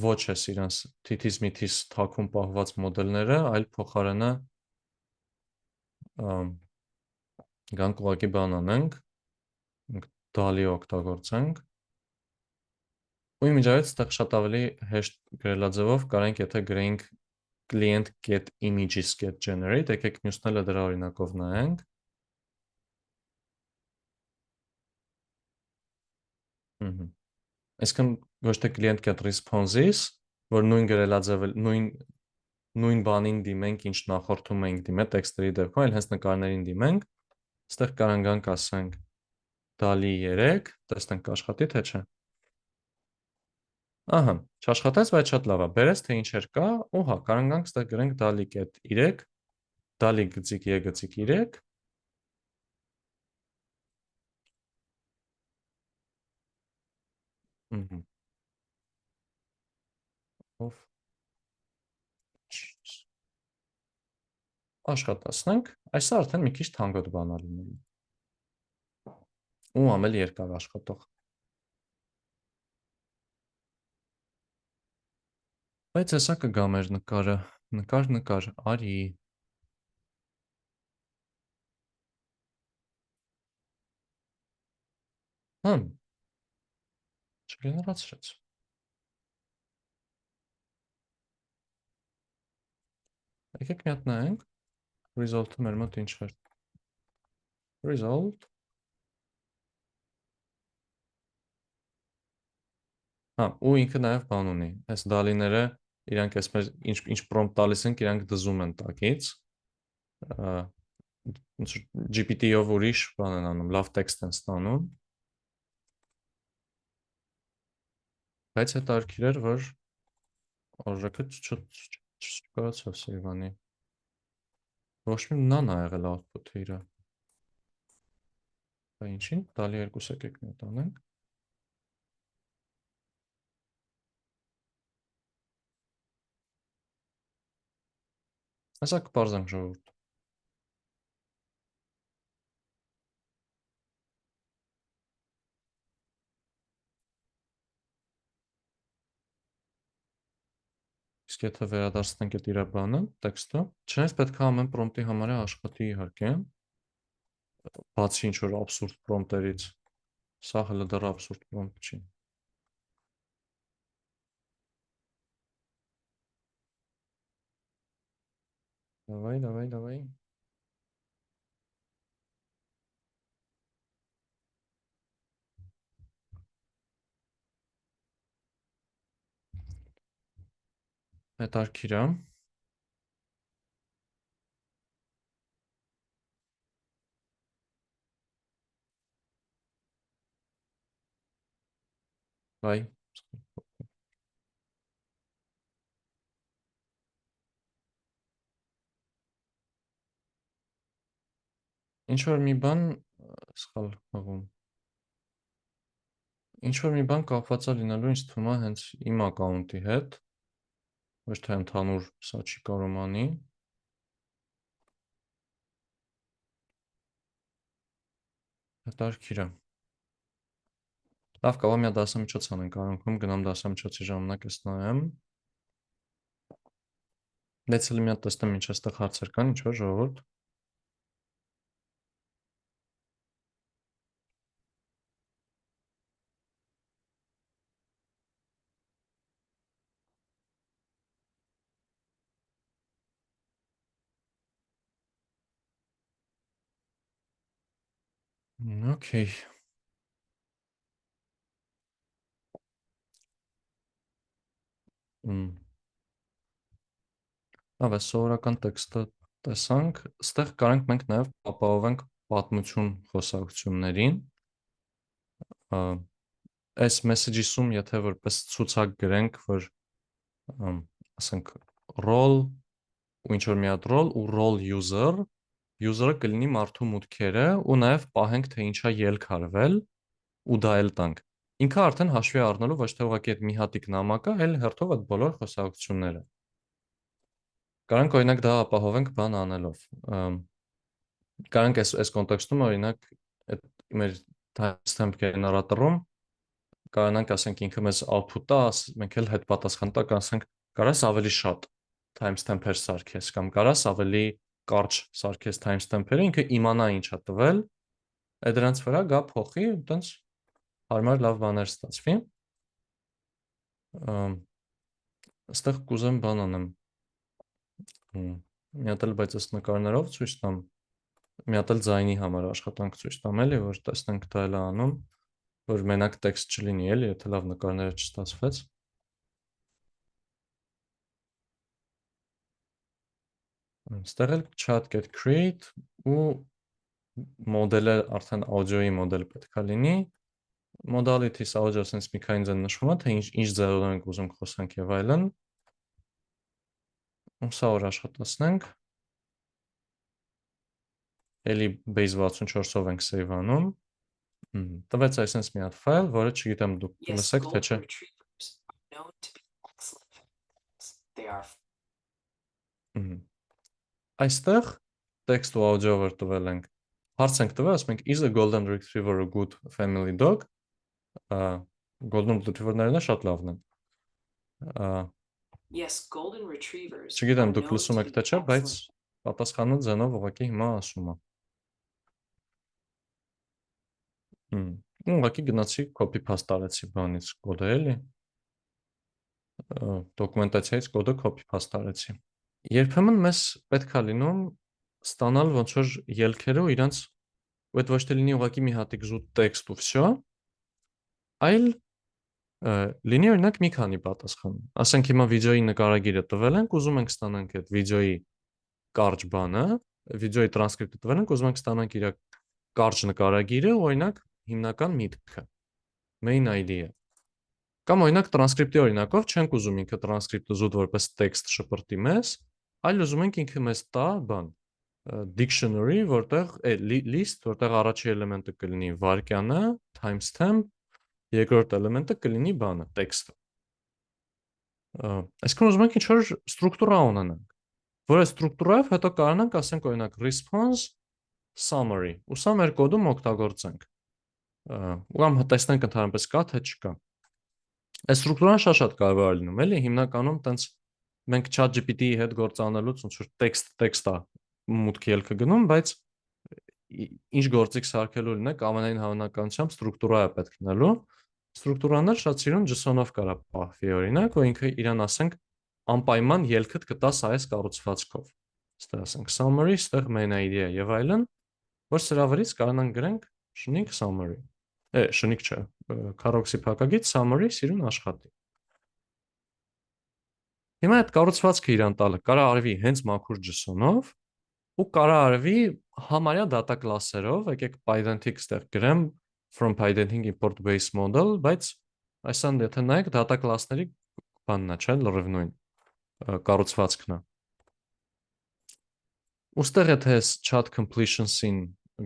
ոչ ես իրանց թիթիզ-միթիզ թաքուն պահված մոդելները, այլ փոխարենը գանք ուղղակի բան անենք, DALL-ի օգտագործենք, ու իմիջայից այդտեղ շատ ավելի հեշտ գրելաձևով կարանք եթե գրենք client get images get generate, եկեք մյուսն էլ դրա օրինակով նայենք։ Այսինքն ոչ թե client get responses, որ նույն գրելաձևել, նույն բանին դիմենք, ինչ նախորդում ենք դիմել տեքստերի դեպքում, այլ հենց նկարներին դիմենք, այստեղ կարանք ասենք DALL-ի 3, տեսնենք կաշխատի թե չէ։ Ահա, չաշխատեց, բայց շատ լավ է, բերես թե ինչեր կա, ու հա, կարանք այստեղ գրենք DALL-ի get 3, DALL-ի գծիկ e գծիկ 3, աշխատացնենք, այսը արդեն մի քիչ թանկոտ բան է լինելու։ Ու ամել երկար աշխատող։ Բայց հեսա կգա մեր նկարը, նկար, արի։ Չգեներացրեց։ Եկեք մի հատ նայենք, result-ը մեր մոտ ինչ էր։ Result։ Ու ինքը նաև բան ունի, այս դալիները, իրանք այսպես ինչ prompt տալիս ենք, իրանք դզում են տակից, GPT-ով ուրիշ բան են անում, լավ տեքստ են ստանում։ Բայց հետաքրքիր էր, որ օրակը չկարողացավ Սևանի։ Ոչ մի նան ա եղել output-ը իրա։ Դա ինչին, տալի 2 եկեք մի հատ անենք։ Այսա կպարզենք ժողովուրդ։ Իսկ եթե վերադարձնենք այդ իրա բանը, տեքստը, չնայած պետք է ամեն prompt-ի համար աշխատի իհարկե, բացի ինչ որ absurd prompt-երից, սա հələ դեռ absurd prompt չի։ Давай. Հետաքրքիր է։ Բայ։ Ինչ որ մի բան սխալ հղում։ Ինչ որ մի բան կապված է լինելու ինձ թվում է հենց իմ account-ի հետ, ոչ թե ընդհանուր սա չի կարող անի։ Հետաքրքիր է։ Լավ, կարող եմ դասամիջոց անենք արանքում, գնամ դասամիջոցի ժամանակ էս նայեմ։ Դեցել մի հատ տեսնեմ ինչ էստեղ հարցեր կան, ինչ որ ժողովուրդ։ Okay. Լավ է, սովորական տեքստը տեսանք, ստեղ կարանք մենք նաև ապահովենք պատմություն խոսակցություններին։ Այս message-ում, եթե որպես ցուցակ գրենք, որ ասենք role ու ինչ որ մի հատ role ու role user-ը կլինի մարդու մուտքերը ու նաև պահենք թե ինչա ելք արվել ու դա էլ տանք։ Ինքը արդեն հաշվի առնելու ոչ թե ուղղակի այդ մի հատիկ նամակը, այլ հերթով այդ բոլոր խոսակցությունները։ Կարանք օրինակ դա ապահովենք բան անելով։ Կարանք այս կոնտեքստում օրինակ այդ մեր timestamp generator-ում կարանանք ասենք ինքը մեզ output տա, մենք էլ հետ պատասխան տակ ասենք կարաս ավելի շատ timestamp-եր սարքես կամ կարաս ավելի կարճ սարքես timestamp-երը, ինքը իմանա ինչա տվել, այդ դրանց վրա գա փոխի ու տենց հարմար լավ բաներ ստացվի։ Այստեղ կուզեմ բան անեմ։ Մի հատ էլ բայց այս նկարներով ցույց տամ, մի հատ էլ ձայնի համար աշխատանք ցույց տամ էլի, որ տեսնենք դա էլ է անում, որ մենակ տեքստ չլինի էլի, եթե լավ նկարները չստացվեց։ Այստեղ էլ chat get create ու մոդելը արդեն audio-ի մոդել պետք է լինի։ Modalities audio sense մի քանի ձեն նշվում է, թե ինչ ձևով ենք ուզում խոսանք եւ այլն։ Սա որ աշխատացնենք։ Էլի base 64-ով ենք save անում։ Տվեց այսպես մի հատ ֆայլ, որը չգիտեմ դուք լսեք թե չէ։ Այստեղ text ու audio որ տվել ենք, հարց ենք տվել, ասում ենք is a golden retriever a good family dog? Golden retriever-ներն շատ լավն են։ Yes, golden retrievers. Չգիտեմ դուք լսում եք թե չէ, բայց պատասխանը ձենով ուղղակի հիմա ասում է։ Ուղղակի գնացի copy paste արեցի բանից կոդը էլի։ Դոկումենտացիայից կոդը copy paste արեցի։ Երբեմն մեզ պետք է լինում ստանալ ոնց որ ելքերը ու իրանց ու այդ ոչ թե լինի ուղղակի մի հատիկ զուտ տեքստ ու վсё, այլ լինի օրինակ մի քանի պատասխան։ Ասենք հիմա վիդեոյի նկարագիրը տվել ենք, ուզում ենք ստանանք այդ վիդեոյի կարճ բանը, վիդեոյի տրանսկրիպտը տվել ենք, ուզում ենք ստանանք իր կարճ նկարագիրը, օրինակ հիմնական միտքը, main idea։ Կամ օրինակ տրանսկրիպտի օրինակով չենք ուզում ինքը տրանսկրիպտը զուտ որպես տեքստ շպրտի մեզ, այլ ուզում ենք ինքը մեզ տա բան, dictionary, որտեղ list, որտեղ առաջի էլեմենտը կլինի վայրկյանը, timestamp, երկրորդ էլեմենտը կլինի բանը, տեքստը։ Այսինքն ուզում ենք ինչ-որ ստրուկտուրա ունենանք, որ այս ստրուկտուրայով հետո կարողանանք ասենք օրինակ response summary, ու սա մեր կոդում օգտագործենք։ Ուրեմն տեսնենք ընդհանրապես կա թե չկա։ Այս ստրուկտուրան շատ կարևոր է լինում, էլի հիմնականում տենց մենք ChatGPT-ի հետ գործանելուց ոնց որ տեքստա մուտքի ելքը գնում, բայց ինչ գործիք սարքելու լինեք, ամենայն հավանականությամբ ստրուկտուրա է պետք լինելու։ Ստրուկտուրան էլ շատ սիրուն JSON-ով կարա պահվի օրինակ, որ ինքը իրան ասենք անպայման ելքդ կտաս այս կառուցվածքով։ Ստեղ ասենք summary, ստեղ main idea եւ այլն, որ սրա վրից կարողանանք գրենք շնիկ summary։ Շնիկ չէ, քառօքսի փակագիծ summary սիրուն աշխատի։ Հիմա այդ կառուցվածքը իրան տալը կարա արվի հենց մաքուր JSON-ով ու կարա արվի համարյա data class-երով, եկեք pydantic ստեղ գրեմ from pydantic import base model, բայց այսան եթե նայեք data class-ների բանն է, չէ, լրիվ նույն կառուցվածքն է։ Ուստեղ եթե chat completion-ին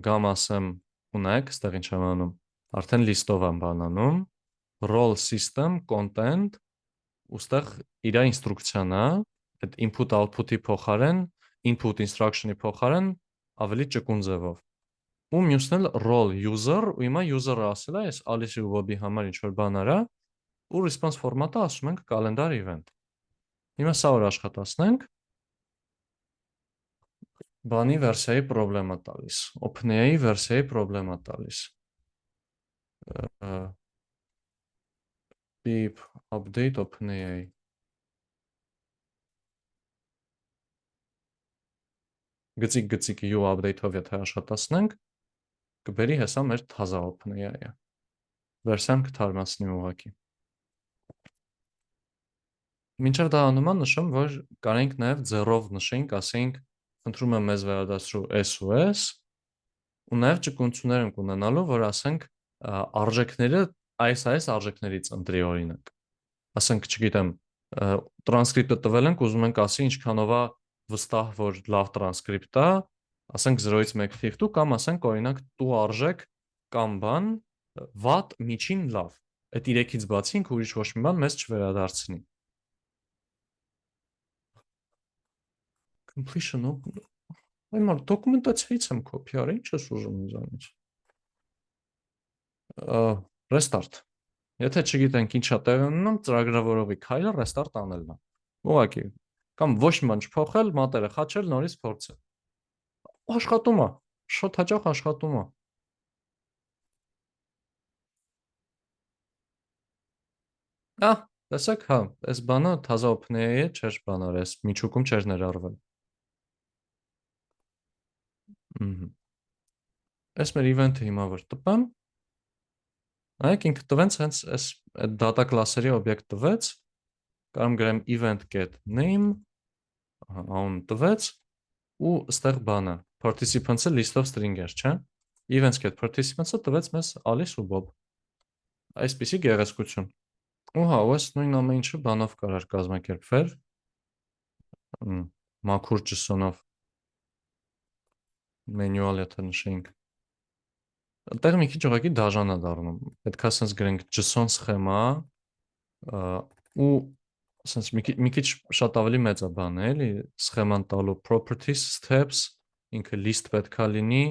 գամ ասեմ, ունեք, ստեղ ինչ եմ անում, արդեն list-ով եմ բանանում, role system, content, ուստեղ իրա ինստրուկցիան է, այդ input-output-ի փոխարեն, input instruction-ի փոխարեն ավելի ճկուն ձևով։ Ու մյուսն էլ role user, ու հիմա user-ը ասել է, այս Alice-ի ու Bob-ի համար ինչ-որ բան արա, ու response format-ը ասում ենք calendar event։ Հիմա սա որ աշխատացնենք, բանի վերսիայի պրոբլեմա տալիս, OpenAI-ի վերսիայի պրոբլեմա տալիս։ Pip update OpenAI։ Գծիկ U update-ով եթե աշխատացնենք, կբերի հեսա մեր թազա OpenAI-ը։ Վերսիան կթարմացնի ուղղակի։ Մինչև դա անում եմ նշեմ, որ կարենք նաև ձեռով նշենք, ասենք, խնդրում եմ մեզ վերադասրու S ու S, ու նաև ճկունություններ ենք ունենալու, որ ասենք արժեքները այս արժեքներից ընտրի օրինակ։ Ասենք, չգիտեմ, տրանսկրիպտը տվել ենք, ուզում ենք ասի ինչքանով է վստահ, որ լավ տրանսկրիպտ է, ասենք 0-ից 1 թիվ տու, կամ ասենք օրինակ տու արժեք կամ բան, վատ, միջին, լավ։ Այդ 3-ից բացի ինքը ուրիշ ոչ մի բան մեզ չվերադարձնի։ Completion այմար դոկումենտացիայից եմ կոպի արել, ինչ ես ուզում ինձանից։ Restart։ Եթե չգիտենք ինչա տեղի ունենում, ծրագրավորողի քայլը restart անելն է։ Ուղղակի կամ ոչ մի բան չփոխել, մատերը խաչել, նորից փորձել։ Աշխատում է, շատ հաճախ աշխատում է։ Տեսեք, հա, այս բանը թազա OpenAI-ը չէր բան արել, այս միջուկում չէր ներառվել։ Այս մեր event-ը հիմա որ տպեմ, նայեք ինքը տվեց հենց այս data class-երի օբյեկտ տվեց, կարամ գրեմ event get name, անուն տվեց, ու ստեղ բանը, participants-ը list-ով string էր, չէ։ Events get participants-ը տվեց մեզ Alice ու Bob։ Այսպիսի գեղեցկություն։ Ու հա, ու այս նույն ամեն ինչը բանով կարար կազմակերպվել, մաքուր JSON-ով, manual եթե նշենք։ Այդտեղ մի քիչ ուղղակի դաժան է դառնում։ Պետք է ասենց գրենք JSON սխեմա, ու ասենց մի քիչ շատ ավելի մեծ է բանը, էլի, սխեման տալու properties, steps, ինքը list պետք է լինի,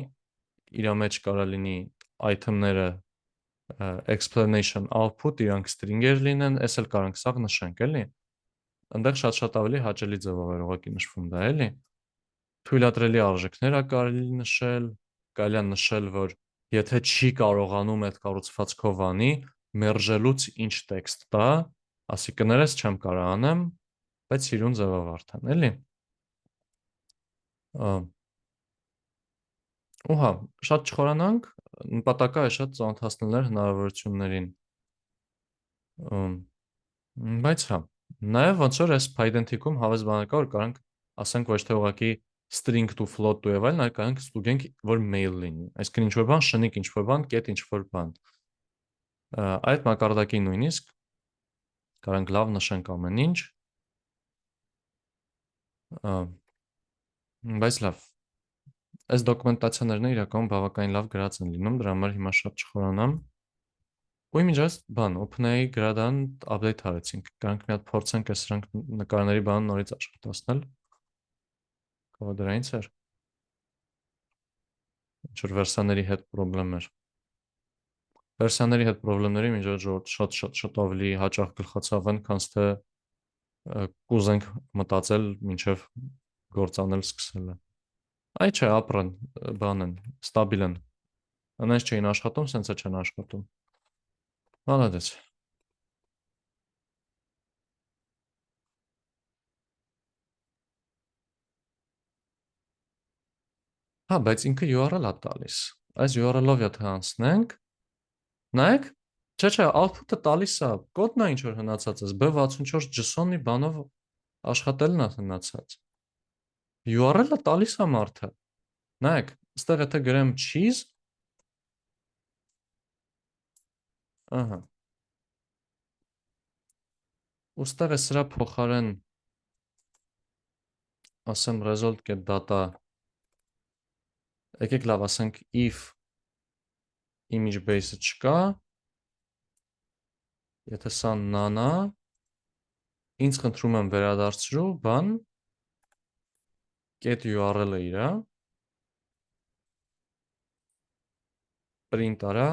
իր մեջ կարա լինի item-ները explanation output, իրանք string-եր լինեն, այս էլ կարանք սաղ նշենք, էլի։ Այնտեղ շատ ավելի հաճելի ձևով է ուղղակի նշվում դա, էլի։ Թույլատրելի արժեքները կարելի նշել, կարելի է նշել, որ եթե չի կարողանում այդ կառուցվածքով անի, մերժելուց ինչ տեքստ տա, ասի կներես չեմ կարող անեմ, բայց սիրուն ձևով արդեն, էլի։ Ու հա, շատ չխորանանք, նպատակը է շատ ծանոթացնել հնարավորություններին։ Բայց հա, նաև ոնց որ այս Pydantic-ում հավես բան կա, որ կարանք ասենք ոչ թե ուղղակի string to float to եւ այլն, այլ կարող ենք ստուգենք, որ mail լինի։ Այսինքն ինչ որ բան, շնիկ ինչ որ բան, կետ ինչ որ բան։ Այդ մակարդակի նույնիսկ կարող ենք լավ նշենք ամեն ինչ։ Բայց լավ։ Այս դոկումենտացիաներն իրականում բավականին լավ գրած են լինում, դրա համար հիմա շատ չխորանամ։ Ու իմիջած բան, OpenAI գրադան update արեցինք։ Կարանք մի հատ փորձենք այս սրանք նկարների բանը նորից աշխատացնել։ Կողը դրանից էր։ Ինչ որ վերսիաների հետ խնդրեմ էր։ Վերսիաների հետ խնդիրների միջոց շատ ավելի հաճախ գլխացավ են, քան թե կուզենք մտածել մինչև գործանել սկսելը։ Այ չէ, ապրեն, բան են, ստաբիլ են։ Անես չէին աշխատում, սենց է չեն աշխատում։ Молодец։ Հա, բայց ինքը URL-ա տալիս։ Այս URL-ով եթե անցնենք, նայեք, չէ, output-ը տալիս է, կոդն է ինչ որ հնացած է, B64 JSON-ի բանով աշխատելն է հնացած։ URL-ը տալիս է մարդը։ Նայեք, այստեղ եթե գրեմ cheese, ահա։ Ուստեղ է սրա փոխարեն ասեմ result.data, եկեք լավ ասենք if image base-ը չկա, եթե սա none-ա, ինձ խնդրում եմ վերադարձրու բան, get URL-ը իրա, print արա,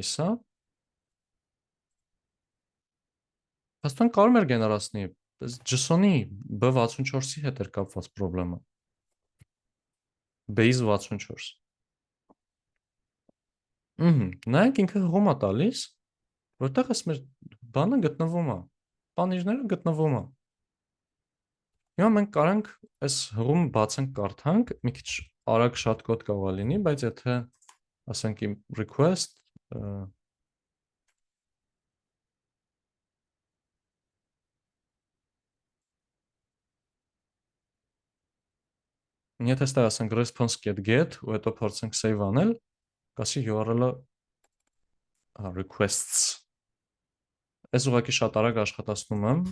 այսա, հաստան կարում էր գեներացնի, JSON-ի B64-ի հետ էր կապված պրոբլեմը, base 64, նայեք ինքը հղում է տալիս, որտեղ ես մեր բանը գտնվում է, պանիժները գտնվում է, հիմա մենք կարանք այս հղում բացենք կարդանք, մի քիչ արագ շատ կոդ կարող է լինի, բայց եթե ասենք իմ request, եթե ստեղ ասենք response.get ու հետո փորձենք save անել, կասի URL-ը requests, այս ուղղակի շատ արագ աշխատացնում եմ,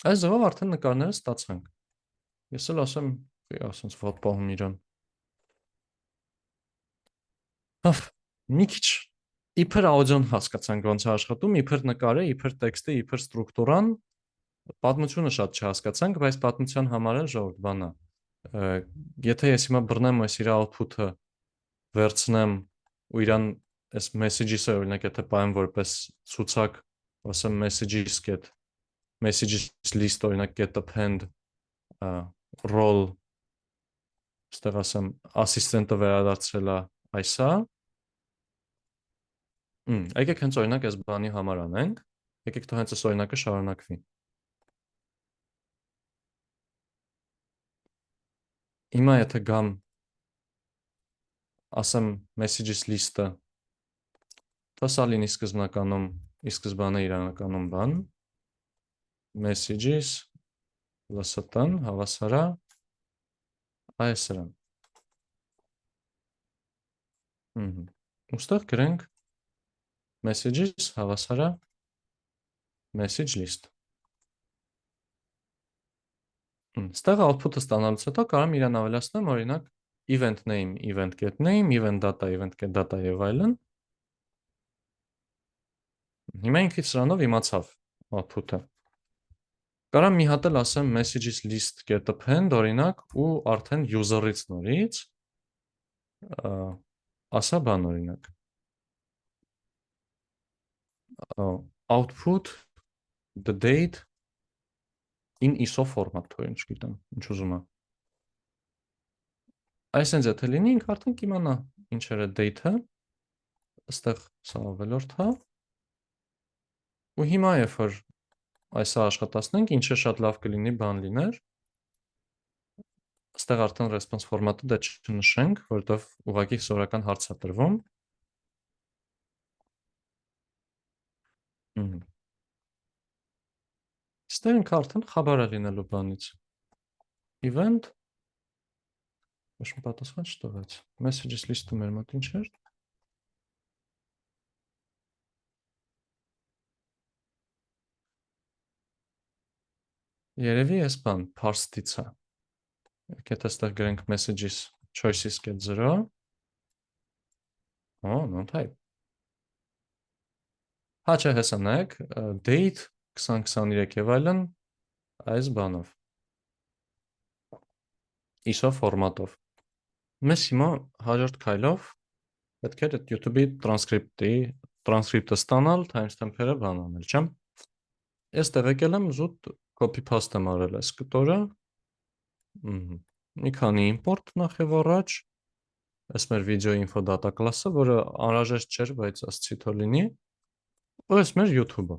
այս ձևով արդեն նկարները ստացանք, ես էլ ասեմ, ասենց ոտ պահում իրան, մի քիչ իբր աուդիոն հասկացանք ոնց է աշխատում, իբր նկարը, իբր տեքստը, իբր ստրուկտուրան, պատմությունը շատ չհասկացանք, բայց պատմության համար էլ ժողովուրդ բանա, եթե ես հիմա բռնեմ այս իր output-ը, վերցնեմ ու իրան այս messages-ը օրինակ եթե պահեմ որպես ցուցակ, ասեմ messages list օրինակ get append role, ստեղ ասեմ assistant-ը վերադարձրել է այսա, եկեք հենց օրինակ այս բանի համար անենք, եկեք թող հենց այս օրինակը շարունակվի։ Հիմա եթե գամ ասեմ messages list-ը, դա սա լինի սկզբնականում, ի սկզբանե իրականում բան, messages, լստան, հավասարա, այսրան։ Ուստեղ գրենք messages, հավասարա, message list։ Ստեղ output-ը ստանալուց հետո կարամ իրան ավելացնեմ, օրինակ event name, event get name, event get data եւ այլն։ Հիմա ինքը սրանով իմացավ output-ը։ Կարամ մի հատ էլ ասեմ messages list get append օրինակ ու արդեն user-ից նորից ասա բան օրինակ output the date in ISO format թող ինչ գիտեմ, ինչ ուզում է։ Այսինքն եթե լինի ինքը արդեն կիմանա ինչեր է date-ը, այստեղ սա ավելորդ է։ Ու հիմա երբ որ այսա աշխատացնենք, ինչը շատ լավ կլինի բան լիներ, այստեղ արդեն response format-ը դա չնշենք, որովհետև ուղղակի սովորական հարց է տրվում։ Ստեղ ենք արդեն խաբար է լինելու բանից։ Event ոչ մի պատասխան չտվեց։ Messages list-ը մեր մոտ ինչ էր։ Երևի էս բան parsed-ից է։ Եթե այստեղ գրենք messages choices get 0, no type։ Հա չէ, հեսա նայեք, date 2023 եւ այլն այս բանով։ ISO ֆորմատով։ Մեզ հիմա հաջորդ քայլով պետք է այդ YouTube-ի տրանսկրիպտը ստանալ, timestamp-երը բան անել, չէ՞։ Այստեղ եկել եմ զուտ copy paste եմ արել այս կտորը։ Մի քանի import նախ եւ առաջ։ Այս մեր video info data class-ը, որը անհրաժեշտ չէր, բայց ասցի թող լինի։ Ու այս մեր YouTube-ը։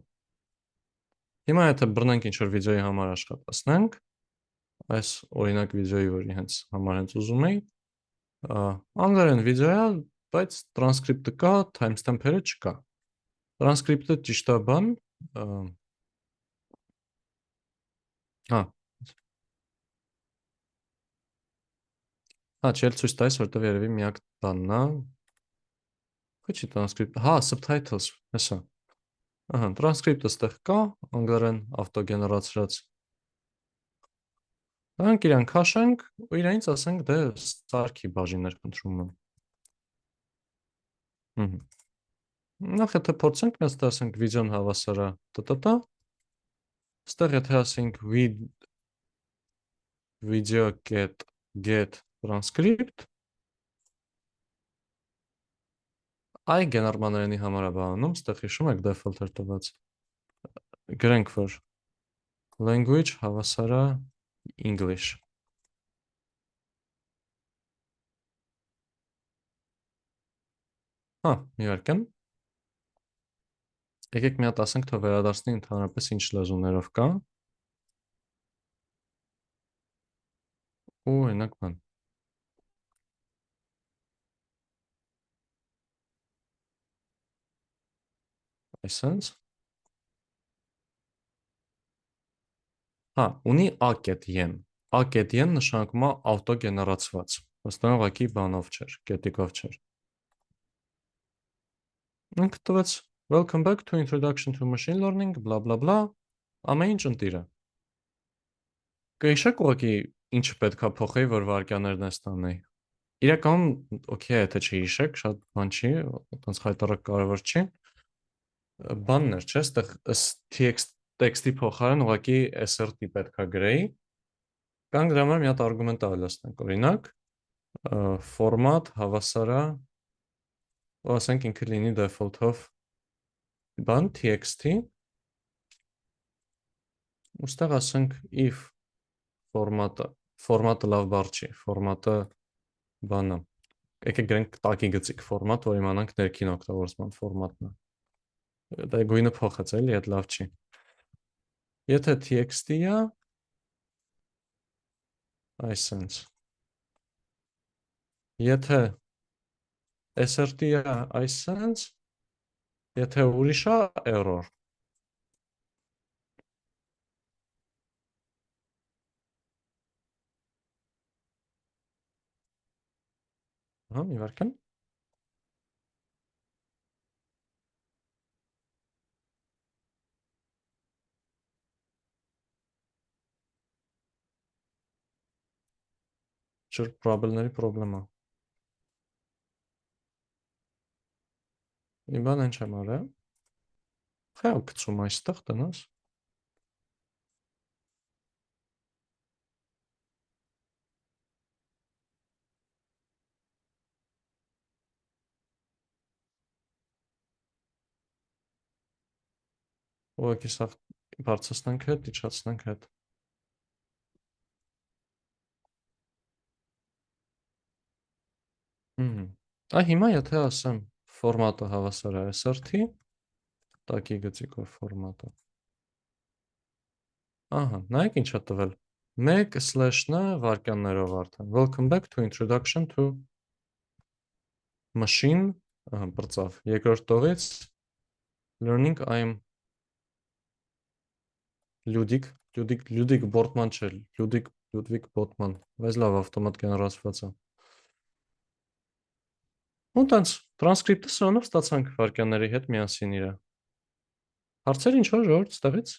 Հիմա եթե բռնենք ինչ-որ վիդեոյի համար աշխատացնենք, այս օրինակ վիդեոյի, որի հենց համար հենց ուզում էի, անգլերեն վիդեո է, բայց տրանսկրիպտը կա, timestamp-երը չկա։ Տրանսկրիպտը ճիշտ է բան, չէ, ցույց տայս, որտեղ երևի միակ բանն է։ Քիչ տրանսկրիպտ, subtitles, հեսա։ Ահա, տրանսկրիպտը ստեղ կա, անգլերեն ավտոգեներացրած։ Դրանք իրան քաշենք ու իրանից ասենք դե սարքի բաժիններ կընտրում եմ։ Նախ եթե փորձենք, մեզ դա ասենք վիդեոն հավասար է տտտա։ Ստեղ եթե ասենք video get transcript, այ գենարմաներենի համար է բանում, ստեղ հիշում եք default-եր տված։ Գրենք, որ language հավասար է English։ Իհարկե։ Եկեք մի հատ ասենք, թող վերադարձնի ընդհանրապես ինչ լեզուներով կա։ Ու օրինակ բան։ Այսպես։ Ունի a.n։ A.n նշանակում է ավտոգեներացված։ Ոստան ուղղակի բանով չէր, կետիկով չէր։ Ինքը տվեց welcome back to introduction to machine learning, blah blah blah, ամեն ինչ ընտիրը։ Կհիշեք ուղղակի ինչը պետք է փոխեի, որ վարկաներն է ստանեի։ Իրականում օքեյ է, թե չհիշեք, շատ բան չի, այտենց հայտարարակ կարևոր չի։ Բանն էր, չէ՞, այստեղ տեքստի փոխարեն ուղղակի SRT պետք է գրեի։ Կան դրա համար մի հատ արգումենտ ավելացնենք, օրինակ, format հավասար է, ու ասենք ինքը լինի default-ով բան txt, ուստեղ ասենք if format-ը լավ բառ չի, format-ը բանը, եկեք գրենք տակի գծիկ format, որ իմանանք ներքին օգտագործման format-ն է։ Դա գույնը փոխեց, էլի, այդ լավ չի։ Եթե txt է, այսպես։ Եթե SRT է, այսպես, եթե ուրիշ է, error։ Իհարկե։ Չէ, probable-ների պրոբլեմ է։ Իմ բան ինչ եմ արել։ Խայլ գցում այստեղ տնաս։ Ուղղակի սա բարձրացնենք հետ, իջացնենք հետ։ Հիմա եթե ասեմ ֆորմատը հավասար է SRT, տակի գծիկով ֆորմատը։ Նայեք ինչ է տվել։ 1/-ը վարկաններով արդեն։ Welcome back to introduction to machine, բրծավ։ Երկրորդ տողից learning I'm Լյուդիկ Բորտման չէ, Լյուդվիգ Բոտման, բայց լավ ավտոմատ գեներացված է։ Ու տենց տրանսկրիպտը սրանով ստացանք վարքյանների հետ միասին իրա։ Հարցեր ինչ որ ժողովուրդ ստեղից։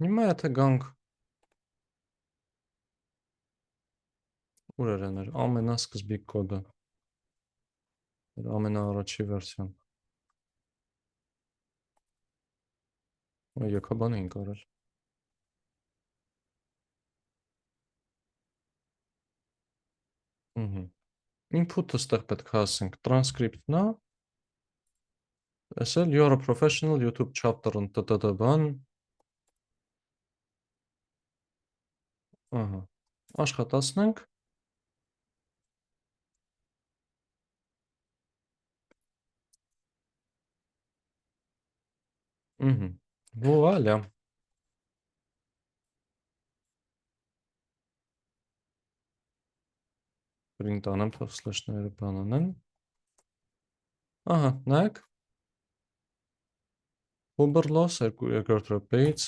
Հիմա եթե գանք ուր էր էներ ամենասկզբիկ կոդը, ամենաառաջի վերսիան։ Եկա բան էինք արել։ Input-ը ստեղ պետք է ասենք transcript-ն է, ասել you're a professional YouTube chapter-ն տտտ բան, ահա, աշխատացնենք, Վուալյա, print անեմ, թող slash-ները բան անեն, ահա, նայեք, Uber loss, երկրորդ րոպեից,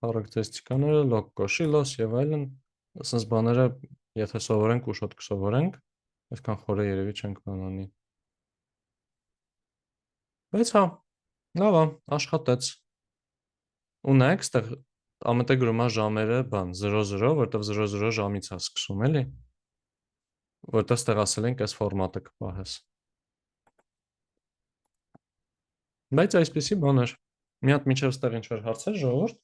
խարակտերիստիկաները, log կոշի loss և այլն, ասենց բաները, եթե սովորենք, ուշոտ կսովորենք, այսքան խորը երևի չենք բանանի։ Բայց հա, լավ է, աշխատեց։ Ու նայեք, ստեղ ամենտեղ գրում է ժամերը բան 00, որտեվ 00 ժամից է սկսում, էլի, որտեղ ստեղ ասել ենք այս ֆորմատը կպահես։ Բայց այսպիսի բան էր։ Մի հատ մինչև ստեղ ինչ-որ հարցեր ժողովուրդ։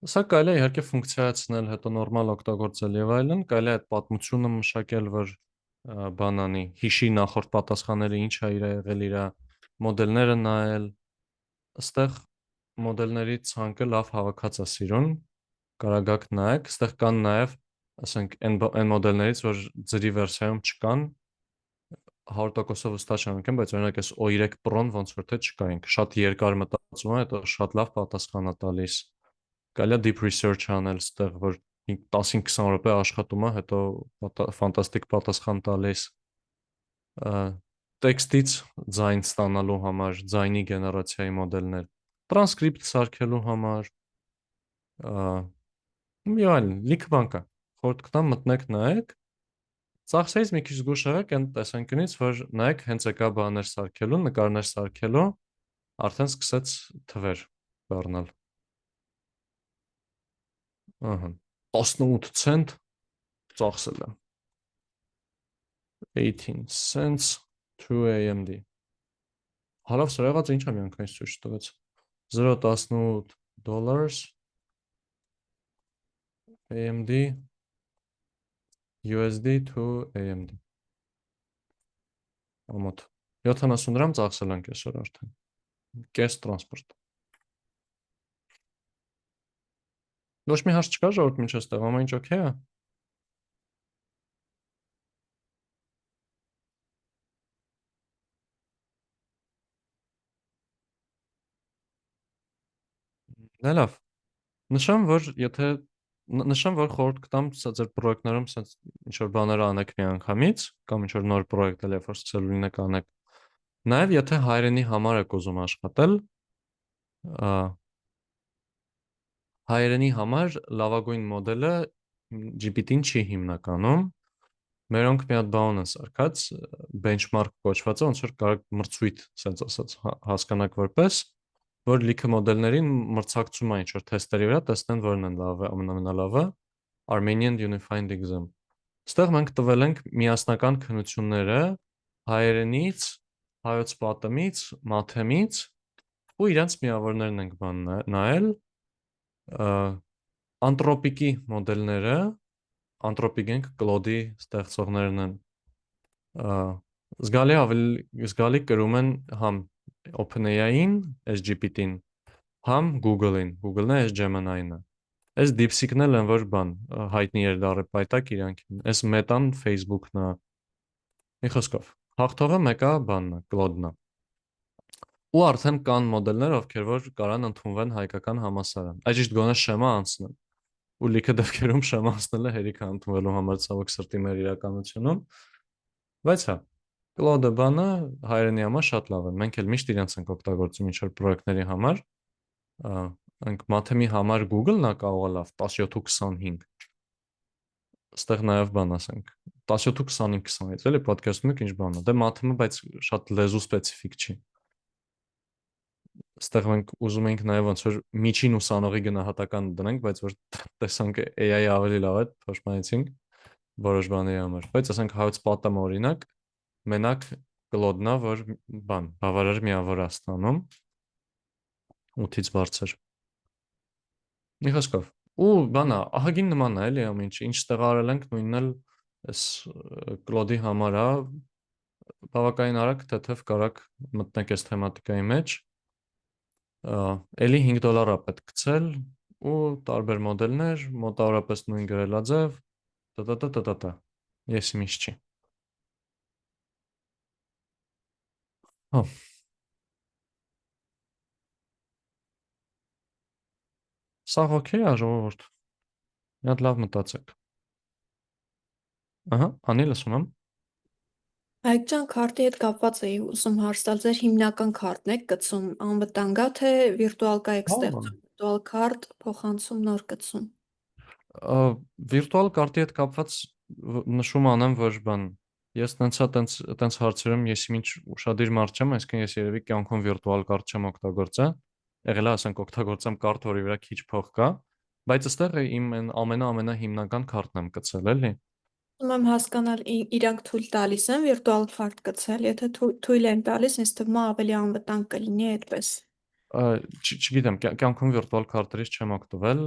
Սա կարելի է իհարկե ֆունկցիայացնել, հետո նորմալ օգտագործել եւ այլն, կարելի է այդ պատմությունը մշակել, որ բանանի, հիշի նախորդ պատասխանները ինչ է իր եղել իր մոդելները նայել, այստեղ մոդելների ցանկը լավ հավաքած է սիրուն, կարագակ նայեք, այստեղ կան նաեւ, ասենք, այն մոդելներից, որ ձրի վերսիայում չկան, 100%-ով վստահ չեմ, բայց օրինակ այս O3 Pro-ն ոնց որ թե չկայինք, շատ երկար մտածում է, հետո շատ լավ պատասխան է տալիս։ Կարելի է deep research անել այստեղ, որ 10-20 րոպե աշխատում է, հետո ֆանտաստիկ պատասխան տալիս։ Տեքստից ձայն ստանալու համար, ձայնի գեներացիայի մոդելներ, տրանսկրիպտ սարքելու համար, մի այլն, լիքը բան կա։ Խորհուրդ կտամ մտնեք նայեք։ Ծախսերից մի քիչ զգուշ եղեք այն տեսանկյունից, որ նայեք հենց եկա բաներ սարքելու, նկարներ սարքելու, արդեն սկսեց թվեր բառնալ։ Ահա, 18 ցենտ ծախսել է։ 18 cents to AMD։ Հարավ սրա եղած ինչ է միանգամից ցույց տվեց։ 0.18 dollars AMD USD to AMD։ Ամոթ 70 դրամ ծախսել ենք այսօր արդեն։ Կես տրանսպորտ։ Ոչ մի հարց չկա ժողովուրդ մինչև այստեղ, ամեն ինչ օքեյ է։ Լավ։ Նշեմ, որ խորհուրդ կտամ ձեր պրոյեկտներում sense ինչ որ բաներ անեք միանգամից, կամ ինչ որ նոր պրոյեկտ էլ երբ որ սկսելու լինեք անեք։ Նաև եթե հայրենի համար եք ուզում աշխատել, հայրենի համար լավագույն մոդելը GPT-ն չի հիմնականում։ Մերոնք մի հատ բան են սարքած, benchmark կոչվածը, ոնց որ կարող մրցույթ, sense ասած, հասկանաք որպես, որ լիքը մոդելներին մրցակցում է ինչ-որ թեստերի վրա, տեսնեն որն են լավը, ամենալավը, Armenian Unified Exam։ Ստեղ մենք տվել ենք միասնական քննությունները հայերենից, հայոց պատմից, մաթեմից ու իրենց միավորներն ենք բան նայել, անտրոպիկի մոդելները, անտրոպիկ ենք Claude-ի ստեղծողներն են, զգալի կրում են համ OpenAI-ին, այս GPT-ին, համ Google-ին, Google-ն է, այս Gemini-ն է։ Այս DeepSeek-ն էլ են որ բան հայտնի էր դարը պայտակ իրանքին։ Այս Meta-ն Facebook-ն է։ Մի խոսքով, հաղթողը մեկը բանն է, Claude-ն է։ Ու արդեն կան մոդելներ, ովքեր որ կարան ընդունվեն հայկական համալսարան։ Այդ ճիշտ գոնե շեմա անցնեն։ Ու լիքը դեպքերում շեմա անցնելը հերիք է ընդունվելու համար ցավոք սրտի մեր իրականությունում։ Բայց հա, Claude-ը բանը հայերենի համար շատ լավ է։ Մենք էլ միշտ իրենց ենք օգտագործում ինչ-որ պրոյեկտների համար։ Անք մաթեմի համար Google-ն է կարող լավ 17.25 Ստեղ նաև բան ասենք 17.25 էլի ոդքասթում եք ինչ բան է դե մաթեմը բայց շատ լեզու սպეციფიկ չի Ստեղ մենք ուզում ենք նաև ոնց որ միջին ուսանողի գնահատական դնենք բայց որ տեսանք AI-ը ավելի լավ է փոշմանեցինք որոշ բաների համար բայց ասենք հայոց պատմը օրինակ մենակ Claude-ն է որ բան բավարար միավոր է ստանում 8-ից բարձր Մի խոսքով ու բանա ահագին նման է էլի ամեն ինչ ստեղ արել ենք նույնն էլ այս Claude-ի համար է բավականին արագ թեթև կարակ մտնեք այս թեմատիկայի մեջ էլի $5 է պետք գցել ու տարբեր մոդելներ մոտավորապես նույն գրելաձև տա ես ինչ չի հա Սա օքեյ է ժողովուրդ մի հատ լավ մտածեք ահա անի լսում եմ Հայկ ջան, քարտի հետ կապված էի ուզում հարց տալ, ձեր հիմնական քարտն եք գցում անվտանգա, թե վիրտուալ կա եք ստեղծում, վիրտուալ քարտ, փոխանցում, նոր գցում։ Վիրտուալ կարտի հետ կապված նշում անեմ, որ բան ես տենց հարցերում ես ինչ ուշադիր մարդ չեմ, այսինքն ես երևի կյանքում վիրտուալ կարտ չեմ օգտագործել, եղել է ասենք օգտագործեմ կարտ, որի վրա քիչ փող կա, բայց ըստեղ իմ ամենահիմնական քարտն եմ գցել, էլի։ Ուզում եմ հասկանալ իրանք թույլ տալիս են վիրտուալ քարտ գցել, եթե թույլ են տալիս, ինձ թվում է ավելի անվտանգ կլինի այդպես։ Չգիտեմ, կյանքում վիրտուալ քարտերից չեմ օգտվել,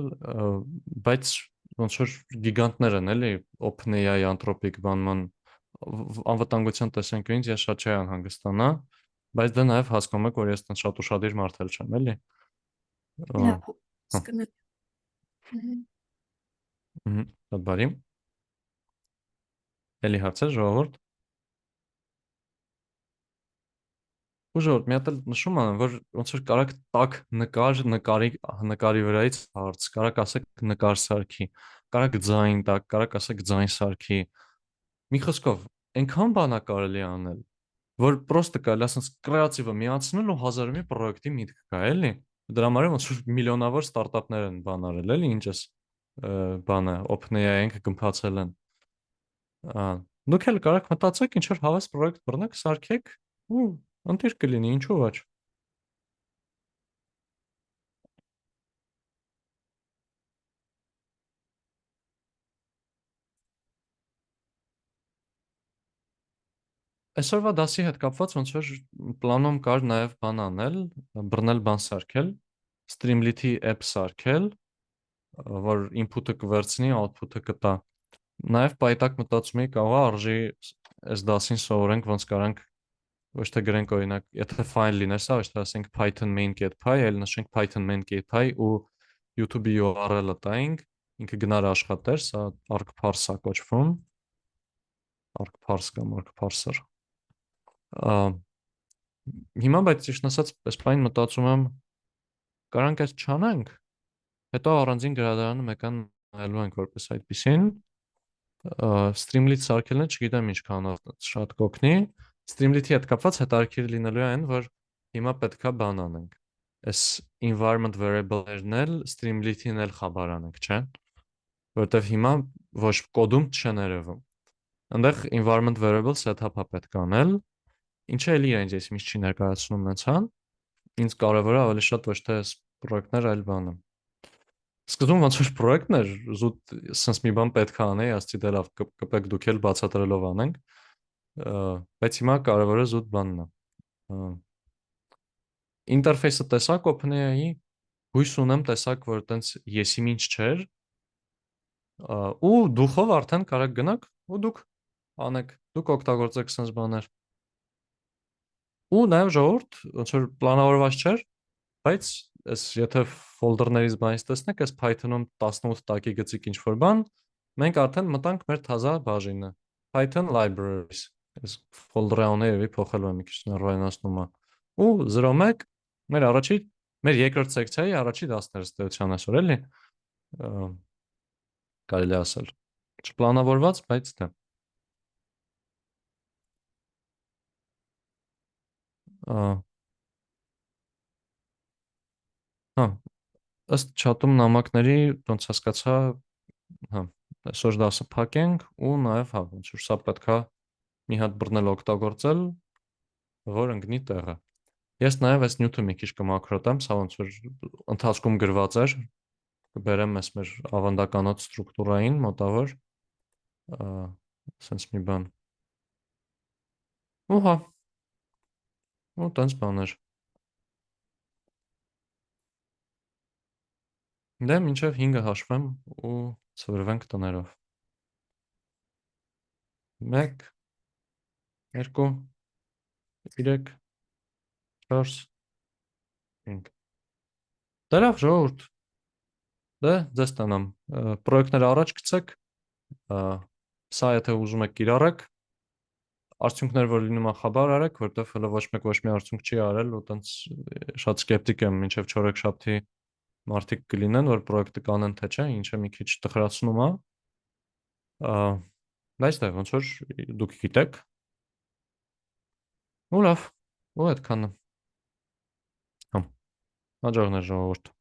բայց ոնց որ գիգանտներ են, էլի, OpenAI, Anthropic բանման անվտանգության տեսանկյունից ես շատ չի անհանգստանա, բայց դա նաև հասկանում եք, որ ես տենց շատ ուշադիր մարդ էլ չեմ, էլի։ Լավ, հասկանում եմ։ Շատ բարի։ Էլի հարցեր, ժողովուրդ։ Ուժորդ, մի հատ էլ նշում անեմ, որ ոնց որ կարակ տակ նկարի վրայից հարց, կարակ ասեք նկար սարքի, կարակ ձայն տակ, կարակ ասեք ձայն սարքի։ Մի խոսքով, այնքան բան է կարելի անել, որ պրոստը կարելի ասենց կրեատիվը միացնել ու հազար մի պրոյեկտի միտք կա, էլի։ Դրա համար ոնց որ միլիոնավոր ստարտափներ են բան արել, էլի, ինչս բանը OpenAI-ին կգմփացել են։ Դուք էլ կարակ մտածեք ինչ որ հավես պրոյեկտ բռնեք, սարքեք ու ընտիր կլինի, ինչու ոչ։ Այսօրվա դասի հետ կապված ոնց որ պլանում կար նաև բան անել, բռնել բան սարքել, Streamlit-ի app սարքել, որ input-ը կվերցնի, output-ը կտա։ Նաև պայտակ մտածում էի կարող է արժի այս դասին սովորենք ոնց կարանք ոչ թե գրենք օրինակ, եթե file լիներ սա, ոչ թե ասենք python main.py, այլ նշենք python main.py ու YouTube-ի URL-ը տայինք, ինքը գնար աշխատեր, սա argparse-ա կոչվում, argparse կամ argparser։ Հիմա բայց ճիշտ ասած, այս բան մտածում եմ, կարանք այս չանենք, հետո առանձին գրադարանը մեկան նայելու ենք որպես այդպեսին, Streamlit սարքելն է, չգիտեմ ինչքանով շատ կօգնի, Streamlit-ի հետ կապված հետաքրքիր լինելու է այն, որ հիմա պետքա բան անենք։ Այս environment variable-ներն էլ Streamlit-ին էլ խաբար անենք, չէ՞։ Որտեվ հիմա ոչ կոդում չեն երևում։ Այնտեղ environment variable setup-ա պետք անել, ինչը էլի իրենց ես ինչ չի ներկայացնում նցան։ Ինձ կարևորը ավելի շատ ոչ թե այս պրոյեկտներ, այլ բանը։ Սկզբում ոնց որ պրոյեկտն էր, զուտ sense մի բան պետք է անեի, ասացի դե լավ, կպեք դուք էլ բացատրելով անենք։ Բայց հիմա կարևորը զուտ բանն է։ Ինտերֆեյսը տեսակ OpenAI-ի, հույս ունեմ տեսակ, որ տենց եսիմ ինչ չէր, ու դուխով արդեն կարակ գնաք ու դուք անեք, դուք օգտագործեք sense բաներ։ Ու նաև ժողովուրդ, ոնց որ պլանավորված չէր, բայց այս եթե ֆոլդերներից բանից տեսնեք, այս Python-ում 18 տակի գծիկ ինչ որ բան, մենք արդեն մտանք մեր թազա բաժինը, Python libraries։ Այս ֆոլդերի անունը եւի փոխելու եմ մի քիչ նորմալացնում է։ Ու 01 մեր երկրորդ սեկցիայի առաջի դասները ստեյության այսօր էլի կարելի ասել։ Չպլանավորված, բայց դա։ Հա, ըստ չաթում նամակների ոնց հասկացա, հա, այսօր դասը փակենք ու նաև հա, ոնց որ սա պետքա մի հատ բռնել օգտագործել, որ ընկնի տեղը։ Ես նաև այս նյութը մի քիչ կմակրոտեմ, սա ոնց որ ընթացքում գրված էր, կբերեմ այս մեր ավանդականոց ստրուկտուրային մոտավոր, sense մի բան։ Ու հա, ու տենց բաներ։ Դե մինչև 5-ը հաշվեմ ու ծվրվենք տներով։ 1, 2, 3, 4, 5։ Դերավ ժողովուրդ։ Դե ձեզ տանամ։ Պրոյեկտները առաջ գցեք։ Սա եթե ուզում եք կիրառեք, արդյունքներ որ լինում է խաբար արեք, որտեվ հələ ոչ մեկ ոչ մի արդյունք չի արել ու տենց շատ սկեպտիկ եմ մինչև չորեքշաբթի մարդիկ կլինեն, որ պրոյեկտը կանեն թե չէ, ինչը մի քիչ տխրացնում է։ Բայց դե ոնց որ դուք գիտեք։ Ու լավ, ու այդքանը։ Հա, հաջողներ ժողովուրդ։